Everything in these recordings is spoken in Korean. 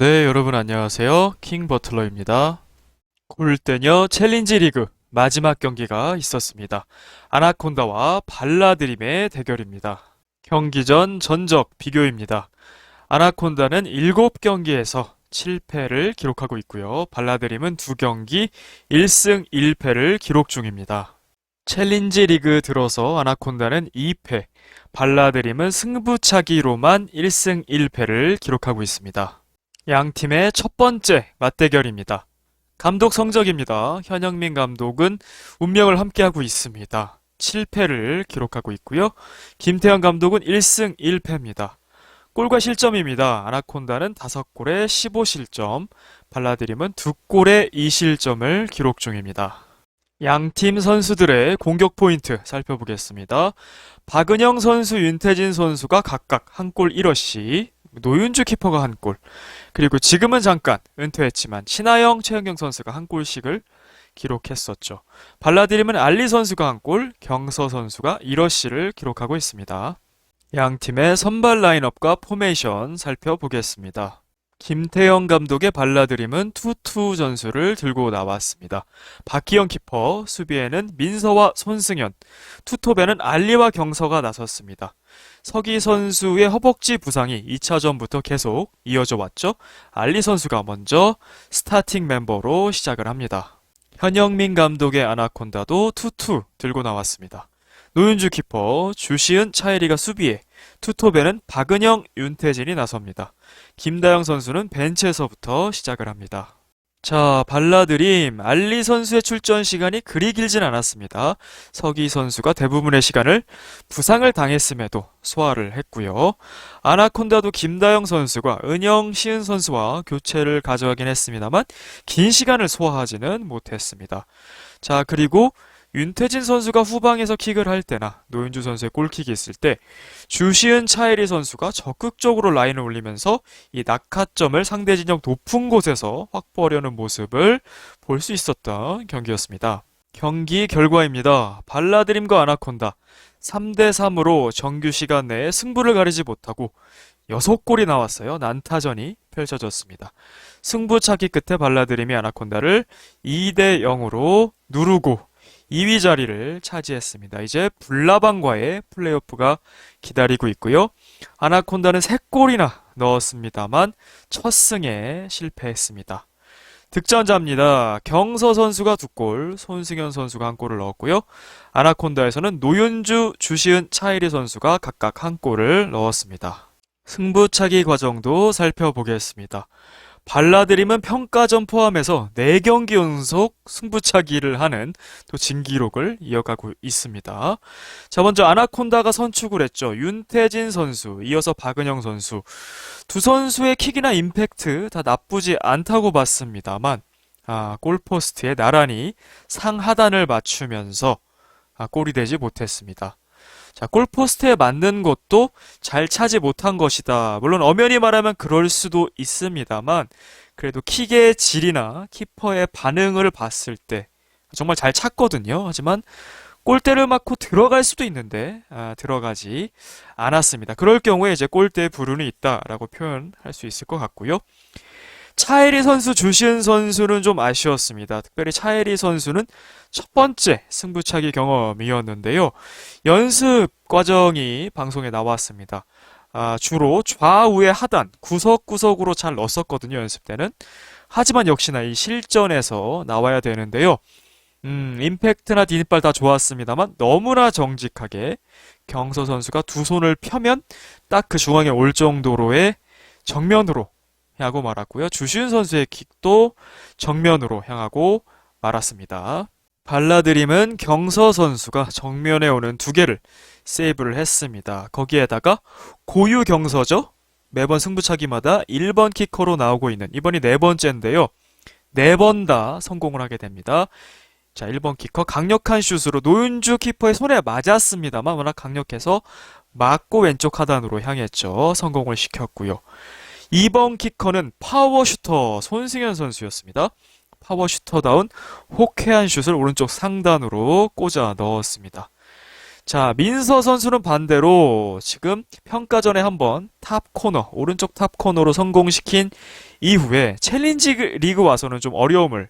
네, 여러분 안녕하세요. 킹 버틀러입니다. 골대녀 챌린지 리그 마지막 경기가 있었습니다. 아나콘다와 발라드림의 대결입니다. 경기 전 전적 비교입니다. 아나콘다는 7경기에서 7패를 기록하고 있고요. 발라드림은 2경기 1승 1패를 기록 중입니다. 챌린지 리그 들어서 아나콘다는 2패, 발라드림은 승부차기로만 1승 1패를 기록하고 있습니다. 양 팀의 첫 번째 맞대결입니다. 감독 성적입니다. 현영민 감독은 운명을 함께하고 있습니다. 7패를 기록하고 있고요. 김태형 감독은 1승 1패입니다. 골과 실점입니다. 아나콘다는 5골에 15실점, 발라드림은 2골에 2실점을 기록 중입니다. 양팀 선수들의 공격 포인트 살펴보겠습니다. 박은영 선수, 윤태진 선수가 각각 한 골 1어시, 노윤주 키퍼가 한 골, 그리고 지금은 잠깐 은퇴했지만 신하영, 최은경 선수가 한 골씩을 기록했었죠. 발라드림은 알리 선수가 한 골, 경서 선수가 1어시를 기록하고 있습니다. 양 팀의 선발 라인업과 포메이션 살펴보겠습니다. 김태형 감독의 발라드림은 투투 전술을 들고 나왔습니다. 박기영 키퍼, 수비에는 민서와 손승현, 투톱에는 알리와 경서가 나섰습니다. 서기 선수의 허벅지 부상이 2차전부터 계속 이어져 왔죠. 알리 선수가 먼저 스타팅 멤버로 시작을 합니다. 현영민 감독의 아나콘다도 투투 들고 나왔습니다. 노윤주 키퍼, 주시은, 차예리가 수비에, 투톱에는 박은영, 윤태진이 나섭니다. 김다영 선수는 벤치에서부터 시작을 합니다. 자, 발라드림, 알리 선수의 출전 시간이 그리 길진 않았습니다. 서기 선수가 대부분의 시간을 부상을 당했음에도 소화를 했고요. 아나콘다도 김다영 선수가 은영, 시은 선수와 교체를 가져가긴 했습니다만 긴 시간을 소화하지는 못했습니다. 자, 그리고 윤태진 선수가 후방에서 킥을 할 때나 노윤주 선수의 골킥이 있을 때 주시은, 차예리 선수가 적극적으로 라인을 올리면서 이 낙하점을 상대 진영 높은 곳에서 확보하려는 모습을 볼 수 있었던 경기였습니다. 경기 결과입니다. 발라드림과 아나콘다 3대3으로 정규 시간 내에 승부를 가리지 못하고 6골이 나왔어요. 난타전이 펼쳐졌습니다. 승부차기 끝에 발라드림이 아나콘다를 2대0으로 누르고 2위 자리를 차지했습니다. 이제 불나방과의 플레이오프가 기다리고 있고요. 아나콘다는 3골이나 넣었습니다만 첫 승에 실패했습니다. 득점자입니다. 경서 선수가 2골, 손승현 선수가 1골을 넣었고요. 아나콘다에서는 노윤주, 주시은, 차이리 선수가 각각 1골을 넣었습니다. 승부차기 과정도 살펴보겠습니다. 발라드림은 평가전 포함해서 4경기 연속 승부차기를 하는 또 진기록을 이어가고 있습니다. 자, 먼저 아나콘다가 선축을 했죠. 윤태진 선수, 이어서 박은영 선수. 두 선수의 킥이나 임팩트 다 나쁘지 않다고 봤습니다만 골포스트에 나란히 상하단을 맞추면서 골이 되지 못했습니다. 자, 골포스트에 맞는 것도 잘 차지 못한 것이다. 물론 엄연히 말하면 그럴 수도 있습니다만 그래도 킥의 질이나 키퍼의 반응을 봤을 때 정말 잘 찼거든요. 하지만 골대를 맞고 들어갈 수도 있는데 들어가지 않았습니다. 그럴 경우에 이제 골대에 불운이 있다라고 표현할 수 있을 것 같고요. 차예리 선수, 주시은 선수는 좀 아쉬웠습니다. 특별히 차예리 선수는 첫 번째 승부차기 경험이었는데요. 연습 과정이 방송에 나왔습니다. 주로 좌우의 하단, 구석구석으로 잘 넣었었거든요, 연습 때는. 하지만 역시나 이 실전에서 나와야 되는데요. 임팩트나 디딤발 다 좋았습니다만 너무나 정직하게 경서 선수가 두 손을 펴면 딱 그 중앙에 올 정도로의 정면으로 향하고 말았고요. 주시은 선수의 킥도 정면으로 향하고 말았습니다. 발라드림은 경서 선수가 정면에 오는 2개를 세이브를 했습니다. 거기에다가 고유 경서죠. 매번 승부차기마다 1번 키커로 나오고 있는 이번이 4번째인데요. 4번 다 성공을 하게 됩니다. 자, 1번 키커 강력한 슛으로 노윤주 키퍼의 손에 맞았습니다만 워낙 강력해서 맞고 왼쪽 하단으로 향했죠. 성공을 시켰고요. 2번 키커는 파워슈터 손승현 선수였습니다. 파워슈터다운 호쾌한 슛을 오른쪽 상단으로 꽂아 넣었습니다. 자, 민서 선수는 반대로 지금 평가전에 한번 탑코너, 오른쪽 탑코너로 성공시킨 이후에 챌린지 리그 와서는 좀 어려움을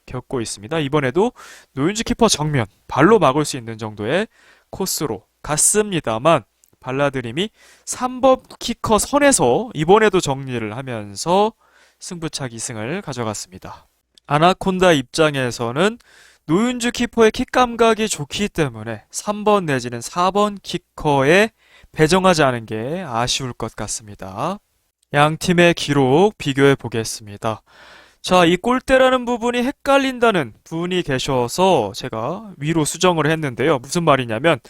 겪고 있습니다. 이번에도 노윤주 키퍼 정면 발로 막을 수 있는 정도의 코스로 갔습니다만 발라드림이 3번 키커 선에서 이번에도 정리를 하면서 승부차기 승을 가져갔습니다. 아나콘다 입장에서는 노윤주 키퍼의 킥 감각이 좋기 때문에 3번 내지는 4번 키커에 배정하지 않은 게 아쉬울 것 같습니다. 양 팀의 기록 비교해 보겠습니다. 자, 이 골대라는 부분이 헷갈린다는 분이 계셔서 제가 위로 수정을 했는데요. 무슨 말이냐면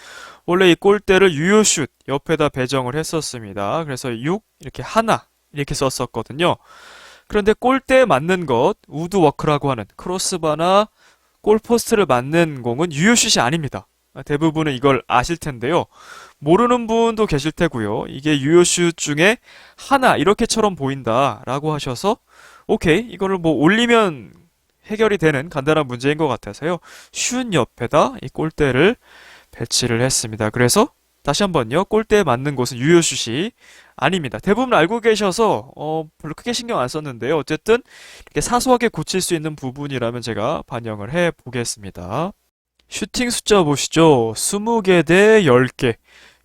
원래 이 골대를 유효슛 옆에다 배정을 했었습니다. 그래서 6 이렇게 하나 이렇게 썼었거든요. 그런데 골대에 맞는 것 우드워크라고 하는 크로스바나 골포스트를 맞는 공은 유효슛이 아닙니다. 대부분은 이걸 아실 텐데요. 모르는 분도 계실 테고요. 이게 유효슛 중에 하나 이렇게처럼 보인다라고 하셔서 오케이 이거를 뭐 올리면 해결이 되는 간단한 문제인 것 같아서요. 슛 옆에다 이 골대를 배치를 했습니다. 그래서 다시 한번요. 골대에 맞는 곳은 유효슛이 아닙니다. 대부분 알고 계셔서 별로 크게 신경 안 썼는데요. 어쨌든 이렇게 사소하게 고칠 수 있는 부분이라면 제가 반영을 해 보겠습니다. 슈팅 숫자 보시죠. 20개 대 10개.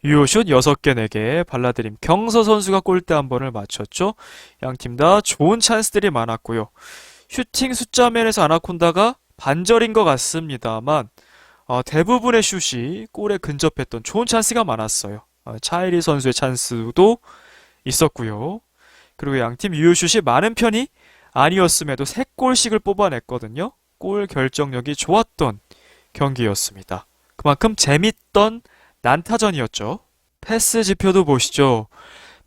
유효슛 6개, 4개. 발라드림 경서 선수가 골대 한 번을 맞췄죠. 양팀 다 좋은 찬스들이 많았고요. 슈팅 숫자 면에서 아나콘다가 반절인 것 같습니다만 대부분의 슛이 골에 근접했던 좋은 찬스가 많았어요. 차이리 선수의 찬스도 있었고요. 그리고 양팀 유효슛이 많은 편이 아니었음에도 3골씩을 뽑아냈거든요. 골 결정력이 좋았던 경기였습니다. 그만큼 재밌던 난타전이었죠. 패스 지표도 보시죠.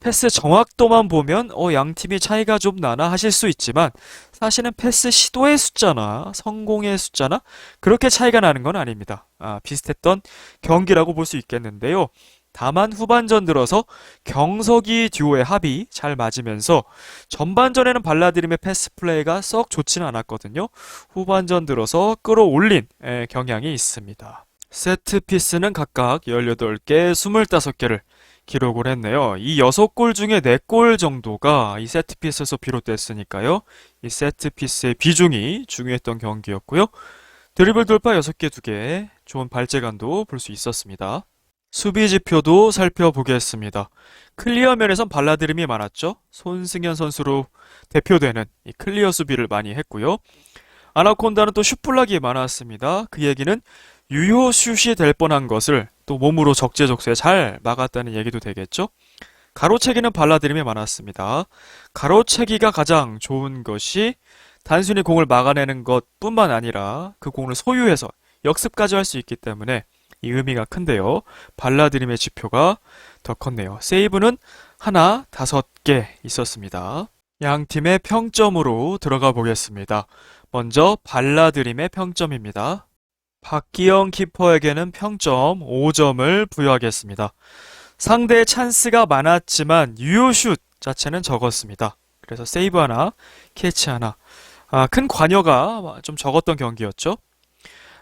패스 정확도만 보면 양팀이 차이가 좀 나나 하실 수 있지만 사실은 패스 시도의 숫자나 성공의 숫자나 그렇게 차이가 나는 건 아닙니다. 비슷했던 경기라고 볼 수 있겠는데요. 다만 후반전 들어서 경석이 듀오의 합이 잘 맞으면서 전반전에는 발라드림의 패스 플레이가 썩 좋지는 않았거든요. 후반전 들어서 끌어올린 경향이 있습니다. 세트피스는 각각 18개, 25개를 기록을 했네요. 이 6골 중에 4골 정도가 이 세트피스에서 비롯됐으니까요. 이 세트피스의 비중이 중요했던 경기였고요. 드리블 돌파 6개, 2개, 좋은 발재간도 볼 수 있었습니다. 수비 지표도 살펴보겠습니다. 클리어 면에선 발라드림이 많았죠. 손승현 선수로 대표되는 이 클리어 수비를 많이 했고요. 아나콘다는 또 슛블락이 많았습니다. 그 얘기는 유효 슛이 될 뻔한 것을 또 몸으로 적재적소에 잘 막았다는 얘기도 되겠죠. 가로채기는 발라드림이 많았습니다. 가로채기가 가장 좋은 것이 단순히 공을 막아내는 것뿐만 아니라 그 공을 소유해서 역습까지 할 수 있기 때문에 이 의미가 큰데요. 발라드림의 지표가 더 컸네요. 세이브는 하나, 5개 있었습니다. 양 팀의 평점으로 들어가 보겠습니다. 먼저 발라드림의 평점입니다. 박기영 키퍼에게는 평점 5점을 부여하겠습니다. 상대의 찬스가 많았지만 유효슛 자체는 적었습니다. 그래서 세이브 하나, 캐치 하나. 큰 관여가 좀 적었던 경기였죠.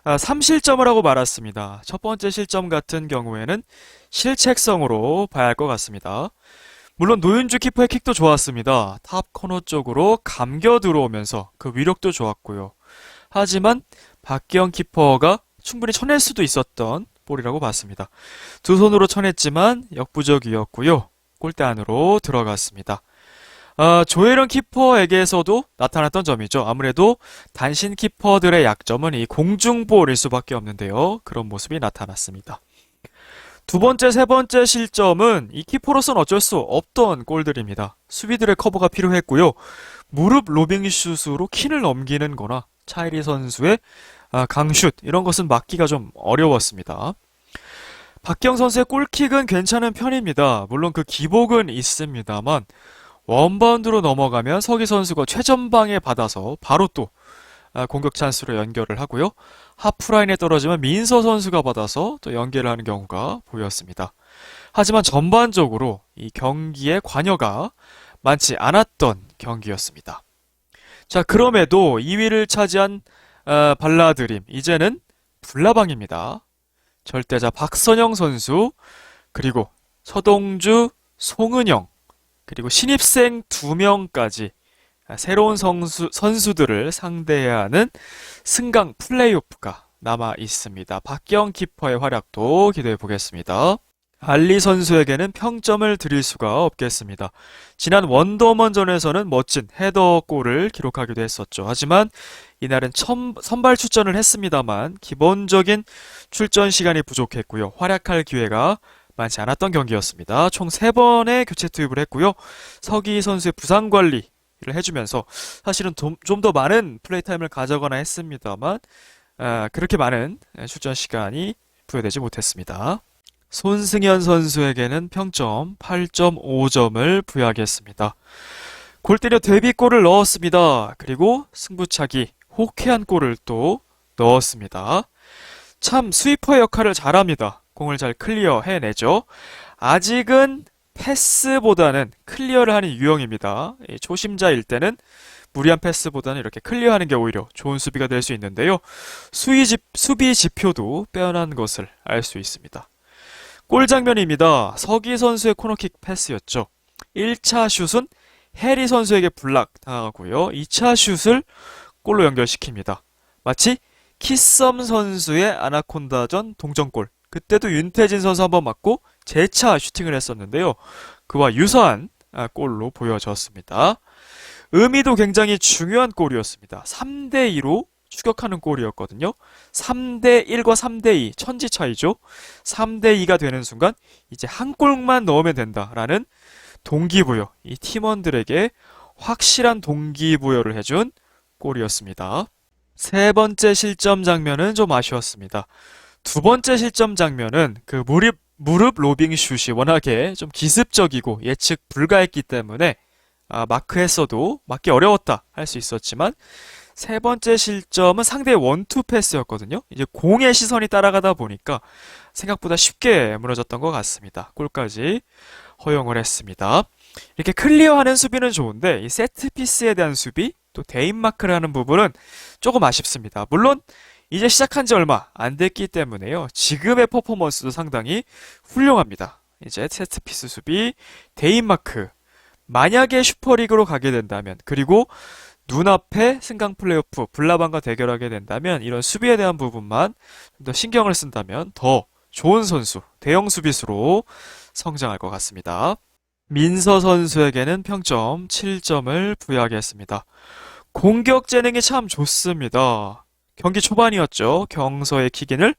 3실점을 하고 말았습니다. 첫 번째 실점 같은 경우에는 실책성으로 봐야 할 것 같습니다. 물론 노윤주 키퍼의 킥도 좋았습니다. 탑 코너 쪽으로 감겨 들어오면서 그 위력도 좋았고요. 하지만 박기영 키퍼가 충분히 쳐낼 수도 있었던 볼이라고 봤습니다. 두 손으로 쳐냈지만 역부족이었고요. 골대 안으로 들어갔습니다. 조혜련 키퍼에게서도 나타났던 점이죠. 아무래도 단신 키퍼들의 약점은 이 공중볼일 수밖에 없는데요. 그런 모습이 나타났습니다. 두 번째, 세 번째 실점은 이 키퍼로서는 어쩔 수 없던 골들입니다. 수비들의 커버가 필요했고요. 무릎 로빙슛으로 킨을 넘기는 거나 차이리 선수의 강슛 이런 것은 막기가 좀 어려웠습니다. 박경 선수의 골킥은 괜찮은 편입니다. 물론 그 기복은 있습니다만 원바운드로 넘어가면 서기 선수가 최전방에 받아서 바로 또 공격 찬스로 연결을 하고요. 하프라인에 떨어지면 민서 선수가 받아서 또 연결을 하는 경우가 보였습니다. 하지만 전반적으로 이 경기에 관여가 많지 않았던 경기였습니다. 자, 그럼에도 2위를 차지한 발라드림, 이제는 불나방입니다. 절대자 박선영 선수, 그리고 서동주, 송은영, 그리고 신입생 2명까지 새로운 선수들을 상대해야 하는 승강 플레이오프가 남아 있습니다. 박경 키퍼의 활약도 기대해 보겠습니다. 알리 선수에게는 평점을 드릴 수가 없겠습니다. 지난 원더우먼전에서는 멋진 헤더골을 기록하기도 했었죠. 하지만 이날은 선발 출전을 했습니다만 기본적인 출전 시간이 부족했고요. 활약할 기회가 많지 않았던 경기였습니다. 총 3번의 교체 투입을 했고요. 서기 선수의 부상 관리를 해주면서 사실은 좀 더 많은 플레이 타임을 가져가나 했습니다만 그렇게 많은 출전 시간이 부여되지 못했습니다. 손승현 선수에게는 평점 8.5점을 부여하겠습니다. 골 때려 데뷔골을 넣었습니다. 그리고 승부차기 호쾌한 골을 또 넣었습니다. 참 스위퍼의 역할을 잘합니다. 공을 잘 클리어해내죠. 아직은 패스보다는 클리어를 하는 유형입니다. 초심자일 때는 무리한 패스보다는 이렇게 클리어하는 게 오히려 좋은 수비가 될 수 있는데요. 수비 지표도 빼어난 것을 알 수 있습니다. 골 장면입니다. 서기 선수의 코너킥 패스였죠. 1차 슛은 해리 선수에게 블락 당하고요. 2차 슛을 골로 연결시킵니다. 마치 키썸 선수의 아나콘다전 동점골. 그때도 윤태진 선수 한번 맞고 재차 슈팅을 했었는데요. 그와 유사한 골로 보여졌습니다. 의미도 굉장히 중요한 골이었습니다. 3대2로 추격하는 골이었거든요. 3대1과 3대2 천지 차이죠. 3대2가 되는 순간 이제 한 골만 넣으면 된다라는 동기부여, 이 팀원들에게 확실한 동기부여를 해준 골이었습니다. 3번째 실점 장면은 좀 아쉬웠습니다. 2번째 실점 장면은 그 무릎 로빙 슛이 워낙에 좀 기습적이고 예측 불가했기 때문에 마크했어도 막기 어려웠다 할 수 있었지만 3번째 실점은 상대의 원투 패스였거든요. 이제 공의 시선이 따라가다 보니까 생각보다 쉽게 무너졌던 것 같습니다. 골까지 허용을 했습니다. 이렇게 클리어하는 수비는 좋은데 이 세트피스에 대한 수비 또 대인마크를 하는 부분은 조금 아쉽습니다. 물론 이제 시작한 지 얼마 안 됐기 때문에요. 지금의 퍼포먼스도 상당히 훌륭합니다. 이제 세트피스 수비, 대인마크 만약에 슈퍼리그로 가게 된다면 그리고 눈앞에 승강 플레이오프 블라방과 대결하게 된다면 이런 수비에 대한 부분만 좀 더 신경을 쓴다면 더 좋은 선수, 대형 수비수로 성장할 것 같습니다. 민서 선수에게는 평점 7점을 부여하겠습니다. 공격 재능이 참 좋습니다. 경기 초반이었죠. 경서의 킥인을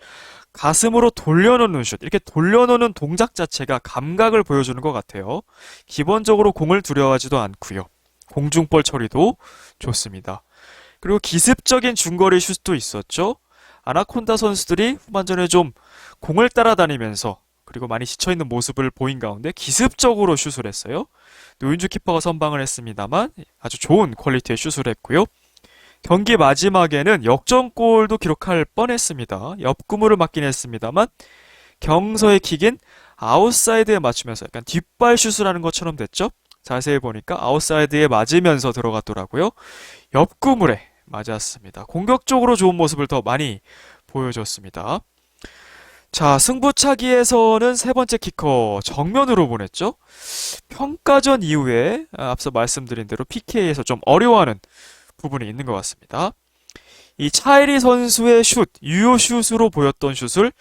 가슴으로 돌려놓는 슛. 이렇게 돌려놓는 동작 자체가 감각을 보여주는 것 같아요. 기본적으로 공을 두려워하지도 않고요. 공중볼 처리도 좋습니다. 그리고 기습적인 중거리 슛도 있었죠. 아나콘다 선수들이 후반전에 좀 공을 따라다니면서 그리고 많이 지쳐있는 모습을 보인 가운데 기습적으로 슛을 했어요. 노윤주 키퍼가 선방을 했습니다만 아주 좋은 퀄리티의 슛을 했고요. 경기 마지막에는 역전골도 기록할 뻔했습니다. 옆구무를 맞긴 했습니다만 경서의 킥인 아웃사이드에 맞추면서 약간 뒷발 슛을 하는 것처럼 됐죠. 자세히 보니까 아웃사이드에 맞으면서 들어갔더라고요. 옆구물에 맞았습니다. 공격적으로 좋은 모습을 더 많이 보여줬습니다. 자, 승부차기에서는 3번째 키커 정면으로 보냈죠. 평가전 이후에 앞서 말씀드린 대로 PK에서 좀 어려워하는 부분이 있는 것 같습니다. 이 차이리 선수의 슛, 유효 슛으로 보였던 슛을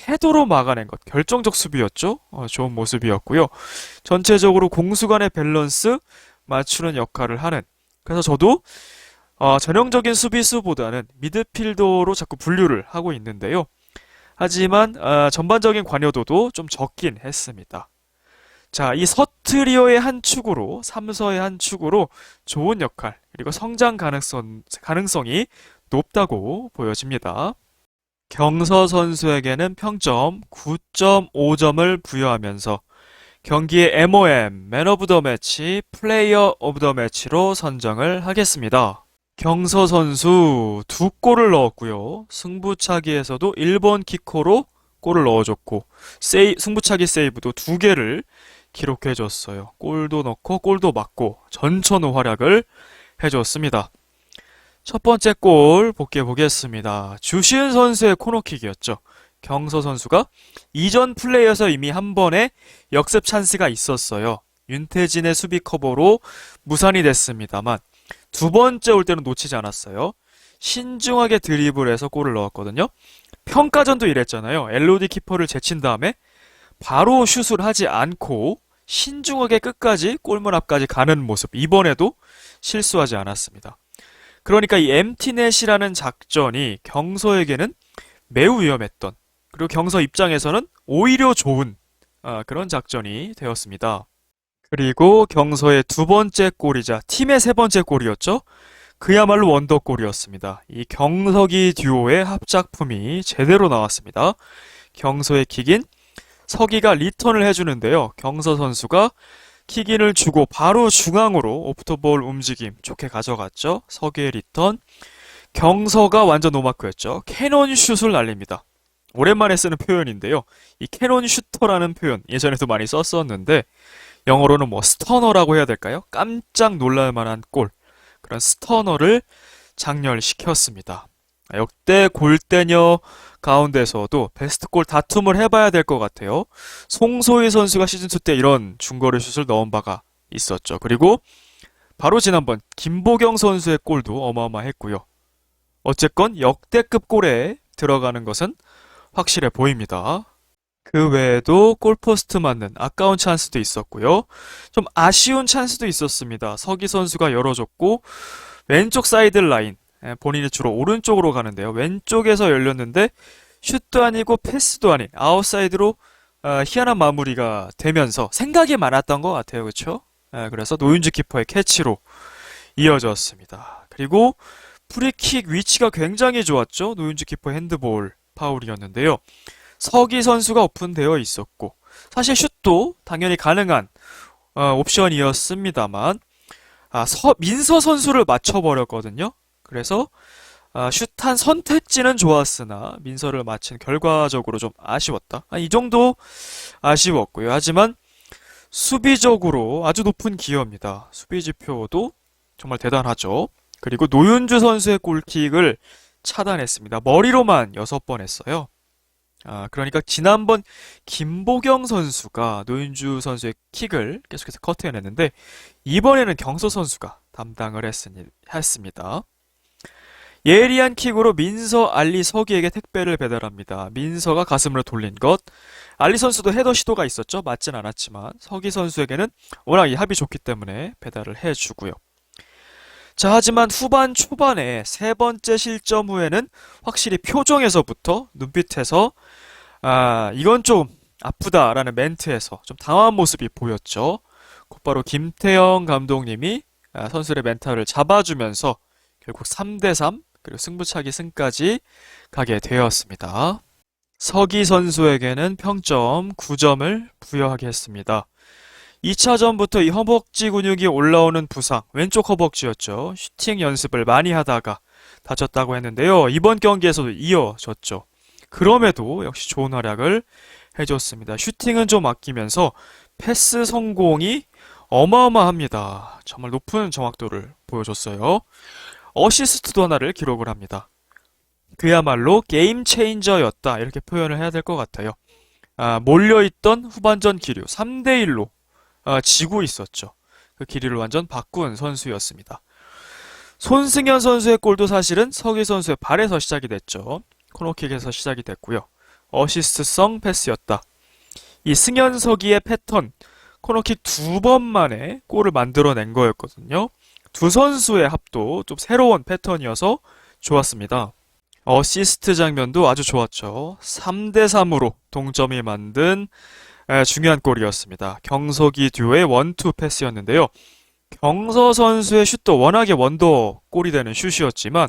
헤더로 막아낸 것, 결정적 수비였죠. 좋은 모습이었고요. 전체적으로 공수 간의 밸런스 맞추는 역할을 하는. 그래서 저도 전형적인 수비수보다는 미드필더로 자꾸 분류를 하고 있는데요. 하지만 전반적인 관여도도 좀 적긴 했습니다. 자, 이 서트리오의 한 축으로, 삼서의 한 축으로 좋은 역할, 그리고 성장 가능성이 높다고 보여집니다. 경서 선수에게는 평점 9.5점을 부여하면서 경기의 MOM, 맨 오브 더 매치, 플레이어 오브 더 매치로 선정을 하겠습니다. 경서 선수 2골을 넣었고요. 승부차기에서도 1번 키커로 골을 넣어줬고 승부차기 세이브도 2개를 기록해줬어요. 골도 넣고 골도 맞고 전천후 활약을 해줬습니다. 첫 번째 골 복귀해 보겠습니다. 주시은 선수의 코너킥이었죠. 경서 선수가 이전 플레이에서 이미 한 번의 역습 찬스가 있었어요. 윤태진의 수비 커버로 무산이 됐습니다만 두 번째 올 때는 놓치지 않았어요. 신중하게 드리블해서 골을 넣었거든요. 평가전도 이랬잖아요. LOD 키퍼를 제친 다음에 바로 슛을 하지 않고 신중하게 끝까지 골문 앞까지 가는 모습. 이번에도 실수하지 않았습니다. 그러니까 이 엠티넷이라는 작전이 경서에게는 매우 위험했던, 그리고 경서 입장에서는 오히려 좋은 그런 작전이 되었습니다. 그리고 경서의 두 번째 골이자 팀의 세 번째 골이었죠. 그야말로 원더골이었습니다. 이 경석이 듀오의 합작품이 제대로 나왔습니다. 경서의 킥인, 서기가 리턴을 해주는데요. 경서 선수가 킥인을 주고 바로 중앙으로 오프더볼 움직임 좋게 가져갔죠. 서기의 리턴. 경서가 완전 노마크였죠. 캐논 슛을 날립니다. 오랜만에 쓰는 표현인데요. 이 캐논 슈터라는 표현 예전에도 많이 썼었는데 영어로는 뭐 스터너라고 해야 될까요? 깜짝 놀랄 만한 골. 그런 스터너를 장렬시켰습니다. 역대 골대녀 가운데서도 베스트골 다툼을 해봐야 될 것 같아요. 송소희 선수가 시즌2 때 이런 중거리 슛을 넣은 바가 있었죠. 그리고 바로 지난번 김보경 선수의 골도 어마어마했고요. 어쨌건 역대급 골에 들어가는 것은 확실해 보입니다. 그 외에도 골포스트 맞는 아까운 찬스도 있었고요. 좀 아쉬운 찬스도 있었습니다. 서기 선수가 열어줬고 왼쪽 사이드 라인, 본인이 주로 오른쪽으로 가는데요. 왼쪽에서 열렸는데 슛도 아니고 패스도 아닌 아웃사이드로 희한한 마무리가 되면서 생각이 많았던 것 같아요. 그렇죠? 그래서 노윤주 키퍼의 캐치로 이어졌습니다. 그리고 프리킥 위치가 굉장히 좋았죠. 노윤주 키퍼 핸드볼 파울이었는데요. 서기 선수가 오픈되어 있었고 사실 슛도 당연히 가능한 옵션이었습니다만 민서 선수를 맞춰버렸거든요. 그래서 슛한 선택지는 좋았으나 민서를 맞힌 결과적으로 좀 아쉬웠다. 이 정도 아쉬웠고요. 하지만 수비적으로 아주 높은 기여입니다. 수비 지표도 정말 대단하죠. 그리고 노윤주 선수의 골킥을 차단했습니다. 머리로만 6번 했어요. 그러니까 지난번 김보경 선수가 노윤주 선수의 킥을 계속해서 커트해냈는데 이번에는 경서 선수가 담당을 했습니다. 예리한 킥으로 민서, 알리, 서기에게 택배를 배달합니다. 민서가 가슴으로 돌린 것, 알리 선수도 헤더 시도가 있었죠. 맞진 않았지만 서기 선수에게는 워낙 이 합이 좋기 때문에 배달을 해주고요. 자, 하지만 후반 초반에 세 번째 실점 후에는 확실히 표정에서부터 눈빛에서 이건 좀 아프다라는 멘트에서 좀 당황한 모습이 보였죠. 곧바로 김태형 감독님이 선수들의 멘탈을 잡아주면서 결국 3대3 그리고 승부차기 승까지 가게 되었습니다. 서기 선수에게는 평점 9점을 부여하게 했습니다. 2차전부터 이 허벅지 근육이 올라오는 부상, 왼쪽 허벅지였죠. 슈팅 연습을 많이 하다가 다쳤다고 했는데요. 이번 경기에서도 이어졌죠. 그럼에도 역시 좋은 활약을 해줬습니다. 슈팅은 좀 아끼면서 패스 성공이 어마어마합니다. 정말 높은 정확도를 보여줬어요. 어시스트도 하나를 기록을 합니다. 그야말로 게임 체인저였다 이렇게 표현을 해야 될 것 같아요. 몰려있던 후반전 기류 3대1로 지고 있었죠. 그 기류를 완전 바꾼 선수였습니다. 손승현 선수의 골도 사실은 서기 선수의 발에서 시작이 됐죠. 코너킥에서 시작이 됐고요. 어시스트성 패스였다. 이 승현 서기의 패턴, 코너킥 2번 만에 골을 만들어낸 거였거든요. 두 선수의 합도 좀 새로운 패턴이어서 좋았습니다. 어시스트 장면도 아주 좋았죠. 3대3으로 동점이 만든 중요한 골이었습니다. 경석이 듀오의 원투 패스였는데요. 경서 선수의 슛도 워낙에 원더 골이 되는 슛이었지만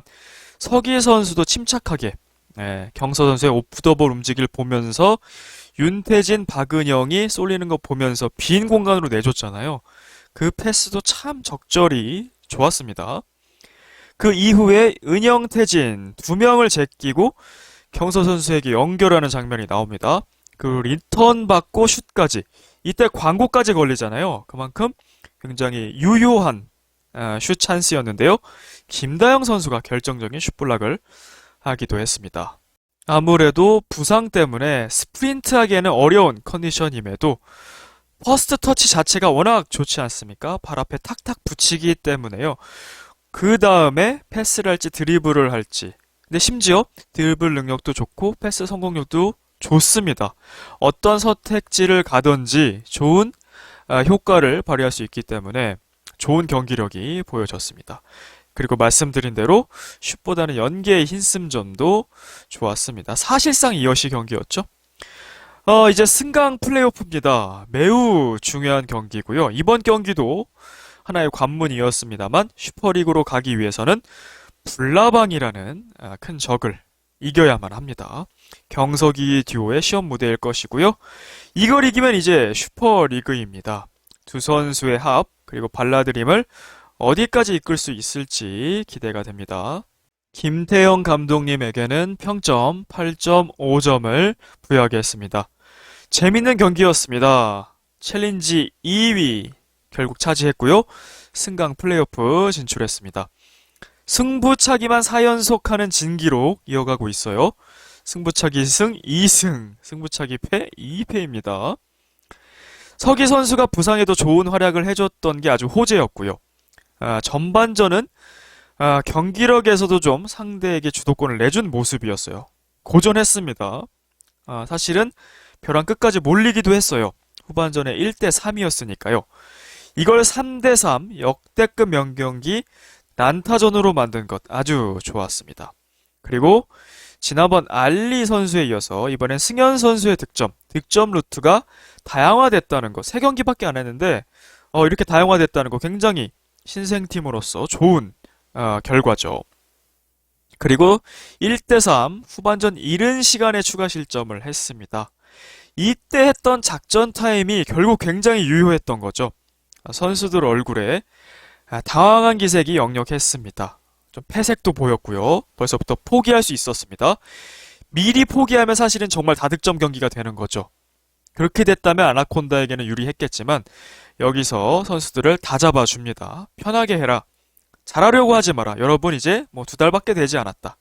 서기 선수도 침착하게 경서 선수의 오프더볼 움직임을 보면서 윤태진, 박은영이 쏠리는 거 보면서 빈 공간으로 내줬잖아요. 그 패스도 참 적절히 좋았습니다. 그 이후에 은영, 태진 두 명을 제끼고 경서 선수에게 연결하는 장면이 나옵니다. 그 리턴 받고 슛까지. 이때 광고까지 걸리잖아요. 그만큼 굉장히 유효한 슛 찬스였는데요. 김다영 선수가 결정적인 슛블락을 하기도 했습니다. 아무래도 부상 때문에 스프린트하기에는 어려운 컨디션임에도 퍼스트 터치 자체가 워낙 좋지 않습니까? 발 앞에 탁탁 붙이기 때문에요. 그 다음에 패스를 할지 드리블을 할지. 근데 심지어 드리블 능력도 좋고 패스 성공률도 좋습니다. 어떤 선택지를 가든지 좋은 효과를 발휘할 수 있기 때문에 좋은 경기력이 보여졌습니다. 그리고 말씀드린 대로 슛보다는 연계의 힘씀점도 좋았습니다. 사실상 이어시 경기였죠. 이제 승강 플레이오프입니다. 매우 중요한 경기고요. 이번 경기도 하나의 관문이었습니다만 슈퍼리그로 가기 위해서는 불나방이라는 큰 적을 이겨야만 합니다. 경석이 듀오의 시험 무대일 것이고요. 이걸 이기면 이제 슈퍼리그입니다. 두 선수의 합 그리고 발라드림을 어디까지 이끌 수 있을지 기대가 됩니다. 김태형 감독님에게는 평점 8.5점을 부여하겠습니다. 재밌는 경기였습니다. 챌린지 2위 결국 차지했고요. 승강 플레이오프 진출했습니다. 승부차기만 4연속하는 진기록 이어가고 있어요. 승부차기 승 2승, 승부차기 패 2패입니다. 서기 선수가 부상에도 좋은 활약을 해줬던 게 아주 호재였고요. 전반전은 경기력에서도 좀 상대에게 주도권을 내준 모습이었어요. 고전했습니다. 사실은 벼랑 끝까지 몰리기도 했어요. 후반전에 1대3이었으니까요. 이걸 3대3 역대급 명경기 난타전으로 만든 것 아주 좋았습니다. 그리고 지난번 알리 선수에 이어서 이번엔 승현 선수의 득점 루트가 다양화됐다는 것. 3경기밖에 안 했는데 이렇게 다양화됐다는 거 굉장히 신생팀으로서 좋은 결과죠. 그리고 1대3 후반전 이른 시간에 추가 실점을 했습니다. 이때 했던 작전 타임이 결국 굉장히 유효했던 거죠. 선수들 얼굴에 당황한 기색이 역력했습니다. 좀 패색도 보였고요. 벌써부터 포기할 수 있었습니다. 미리 포기하면 사실은 정말 다득점 경기가 되는 거죠. 그렇게 됐다면 아나콘다에게는 유리했겠지만 여기서 선수들을 다 잡아줍니다. 편하게 해라. 잘하려고 하지 마라. 여러분 이제 뭐 2달밖에 되지 않았다.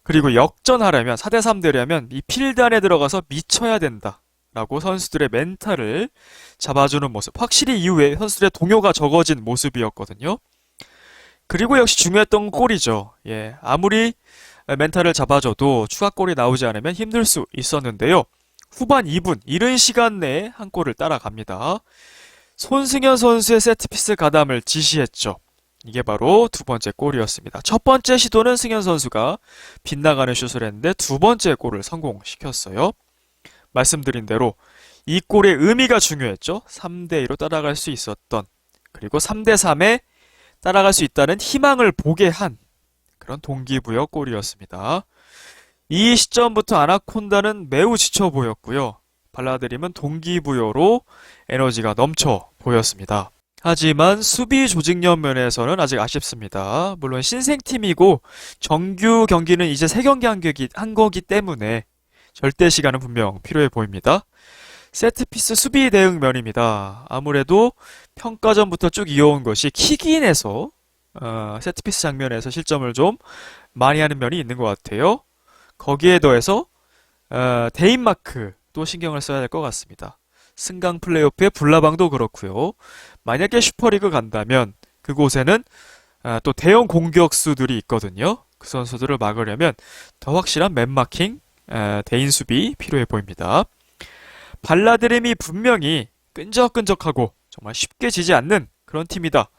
그리고 역전하려면 4대3 되려면 이 필드 안에 들어가서 미쳐야 된다. 라고 선수들의 멘탈을 잡아주는 모습. 확실히 이후에 선수들의 동요가 적어진 모습이었거든요. 그리고 역시 중요했던 골이죠. 아무리 멘탈을 잡아줘도 추가골이 나오지 않으면 힘들 수 있었는데요. 후반 2분, 이른 시간 내에 한 골을 따라갑니다. 손승현 선수의 세트피스 가담을 지시했죠. 이게 바로 두 번째 골이었습니다. 첫 번째 시도는 승현 선수가 빗나가는 슛을 했는데 두 번째 골을 성공시켰어요. 말씀드린 대로 이 골의 의미가 중요했죠. 3대2로 따라갈 수 있었던, 그리고 3대3에 따라갈 수 있다는 희망을 보게 한 그런 동기부여 골이었습니다. 이 시점부터 아나콘다는 매우 지쳐 보였고요. 발라드림은 동기부여로 에너지가 넘쳐 보였습니다. 하지만 수비 조직력 면에서는 아직 아쉽습니다. 물론 신생팀이고 정규 경기는 이제 3경기 한 거기 때문에 절대 시간은 분명 필요해 보입니다. 세트피스 수비 대응 면입니다. 아무래도 평가전부터 쭉 이어온 것이 킥인에서 세트피스 장면에서 실점을 좀 많이 하는 면이 있는 것 같아요. 거기에 더해서 대인마크도 신경을 써야 될 것 같습니다. 승강 플레이오프의 불나방도 그렇고요. 만약에 슈퍼리그 간다면 그곳에는 또 대형 공격수들이 있거든요. 그 선수들을 막으려면 더 확실한 맨마킹, 대인 수비 필요해 보입니다. 발라드림이 분명히 끈적끈적하고 정말 쉽게 지지 않는 그런 팀이다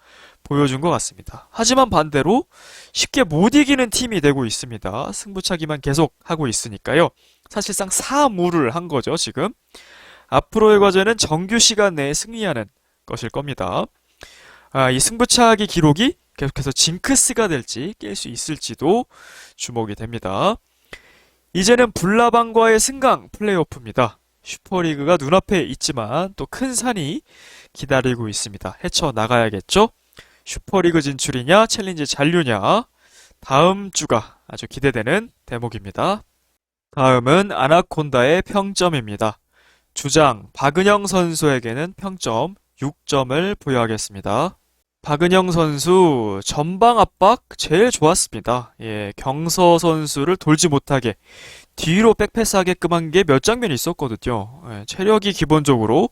보여준 것 같습니다. 하지만 반대로 쉽게 못 이기는 팀이 되고 있습니다. 승부차기만 계속 하고 있으니까요. 사실상 사무를 한 거죠, 지금. 앞으로의 과제는 정규 시간 내에 승리하는 것일 겁니다. 이 승부차기 기록이 계속해서 징크스가 될지 깰 수 있을지도 주목이 됩니다. 이제는 불나방과의 승강 플레이오프입니다. 슈퍼리그가 눈앞에 있지만 또 큰 산이 기다리고 있습니다. 헤쳐나가야겠죠? 슈퍼리그 진출이냐, 챌린지 잔류냐, 다음 주가 아주 기대되는 대목입니다. 다음은 아나콘다의 평점입니다. 주장 박은영 선수에게는 평점 6점을 부여하겠습니다. 박은영 선수 전방 압박 제일 좋았습니다. 경서 선수를 돌지 못하게 뒤로 백패스하게끔 한 게 몇 장면이 있었거든요. 체력이 기본적으로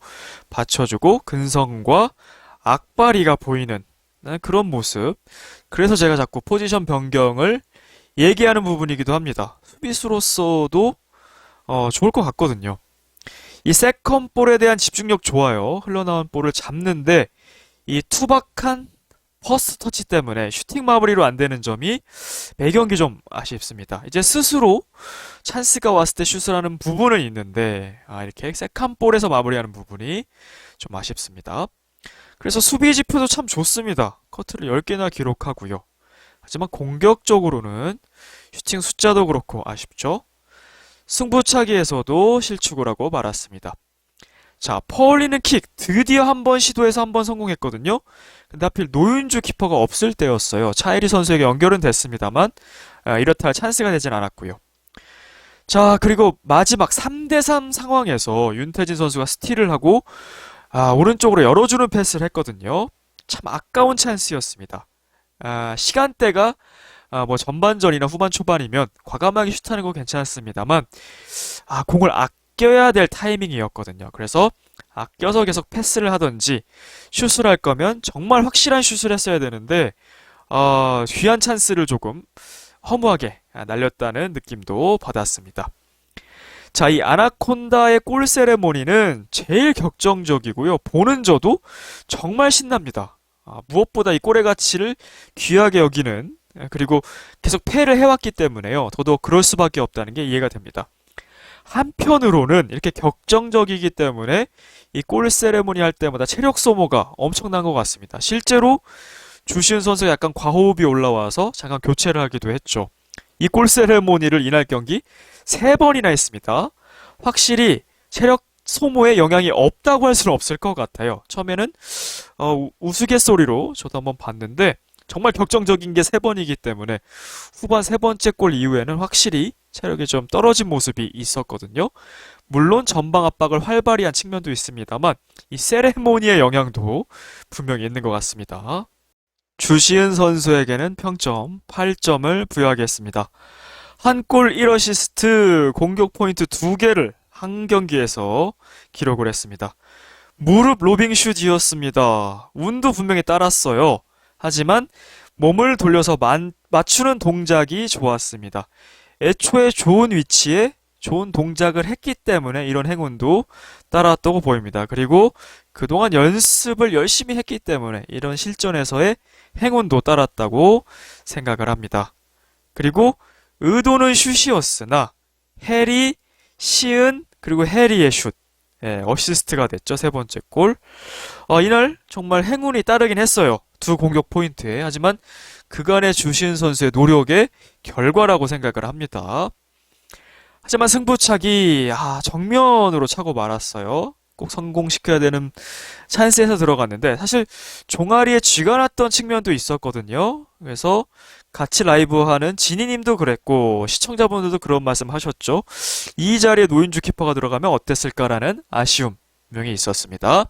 받쳐주고 근성과 악바리가 보이는 그런 모습 그래서 제가 자꾸 포지션 변경을 얘기하는 부분이기도 합니다. 수비수로서도 좋을 것 같거든요. 이 세컨 볼에 대한 집중력 좋아요. 흘러나온 볼을 잡는데 이 투박한 퍼스트 터치 때문에 슈팅 마무리로 안 되는 점이 매 경기 좀 아쉽습니다. 이제 스스로 찬스가 왔을 때 슛을 하는 부분은 있는데 이렇게 세컨 볼에서 마무리하는 부분이 좀 아쉽습니다. 그래서 수비 지표도 참 좋습니다. 커트를 10개나 기록하고요. 하지만 공격적으로는 슈팅 숫자도 그렇고 아쉽죠. 승부차기에서도 실축을 하고 말았습니다. 자, 퍼올리는 킥 드디어 한 번 시도해서 한 번 성공했거든요. 근데 하필 노윤주 키퍼가 없을 때였어요. 차이리 선수에게 연결은 됐습니다만 이렇다 할 찬스가 되진 않았고요. 자, 그리고 마지막 3대3 상황에서 윤태진 선수가 스틸을 하고 오른쪽으로 열어주는 패스를 했거든요. 참 아까운 찬스였습니다. 시간대가 뭐 전반전이나 후반 초반이면 과감하게 슛하는 거 괜찮았습니다만 공을 아껴야 될 타이밍이었거든요. 그래서 아껴서 계속 패스를 하던지 슛을 할 거면 정말 확실한 슛을 했어야 되는데 귀한 찬스를 조금 허무하게 날렸다는 느낌도 받았습니다. 자, 이 아나콘다의 골 세레모니는 제일 격정적이고요. 보는 저도 정말 신납니다. 무엇보다 이 골의 가치를 귀하게 여기는 그리고 계속 패를 해왔기 때문에요. 더더욱 그럴 수밖에 없다는 게 이해가 됩니다. 한편으로는 이렇게 격정적이기 때문에 이 골 세레모니 할 때마다 체력 소모가 엄청난 것 같습니다. 실제로 주시은 선수가 약간 과호흡이 올라와서 잠깐 교체를 하기도 했죠. 이 골 세레모니를 이날 경기 3번이나 했습니다. 확실히 체력 소모에 영향이 없다고 할 수는 없을 것 같아요. 처음에는 우스갯소리로 저도 한번 봤는데 정말 격정적인 게 3번이기 때문에 후반 3번째 골 이후에는 확실히 체력이 좀 떨어진 모습이 있었거든요. 물론 전방 압박을 활발히 한 측면도 있습니다만 이 세레모니의 영향도 분명히 있는 것 같습니다. 주시은 선수에게는 평점 8점을 부여하겠습니다. 한 골 1어시스트 공격 포인트 2개를 한 경기에서 기록을 했습니다. 무릎 로빙 슛이었습니다. 운도 분명히 따랐어요. 하지만 몸을 돌려서 맞추는 동작이 좋았습니다. 애초에 좋은 위치에 좋은 동작을 했기 때문에 이런 행운도 따랐다고 보입니다. 그리고 그동안 연습을 열심히 했기 때문에 이런 실전에서의 행운도 따랐다고 생각을 합니다. 그리고 의도는 슛이었으나 해리, 시은, 그리고 해리의 슛 어시스트가 됐죠. 3번째 골. 이날 정말 행운이 따르긴 했어요. 두 공격 포인트에. 하지만 그간의 주시은 선수의 노력의 결과라고 생각을 합니다. 하지만 승부차기 정면으로 차고 말았어요. 꼭 성공시켜야 되는 찬스에서 들어갔는데 사실 종아리에 쥐가 났던 측면도 있었거든요. 그래서 같이 라이브하는 지니님도 그랬고 시청자분들도 그런 말씀 하셨죠. 이 자리에 노윤주 키퍼가 들어가면 어땠을까라는 아쉬움 분명히 있었습니다.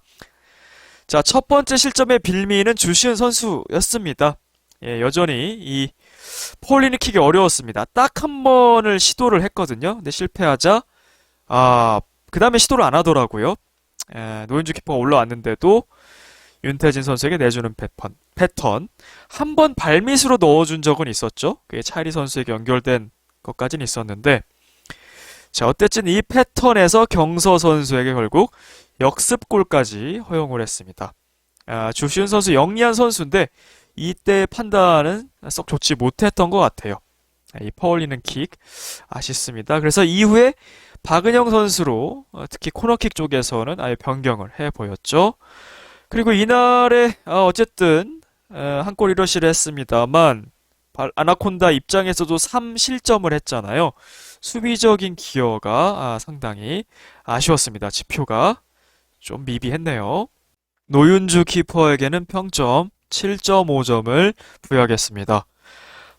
자, 첫 번째 실점의 빌미는 주시은 선수였습니다. 여전히 이 폴리니 킥이 어려웠습니다. 딱 한 번을 시도를 했거든요. 근데 실패하자 그 다음에 시도를 안 하더라고요. 노윤주 키퍼가 올라왔는데도 윤태진 선수에게 내주는 패턴 한 번 발밑으로 넣어준 적은 있었죠. 그게 차이리 선수에게 연결된 것까지는 있었는데 자, 어쨌든 이 패턴에서 경서 선수에게 결국 역습골까지 허용을 했습니다. 주시은 선수 영리한 선수인데 이때 판단은 썩 좋지 못했던 것 같아요. 이 퍼올리는 킥 아쉽습니다. 그래서 이후에 박은영 선수로 특히 코너킥 쪽에서는 아예 변경을 해보였죠. 그리고 이날에 어쨌든 한 골 1어시를 했습니다만 아나콘다 입장에서도 3실점을 했잖아요. 수비적인 기여가 상당히 아쉬웠습니다. 지표가 좀 미비했네요. 노윤주 키퍼에게는 평점 7.5점을 부여하겠습니다.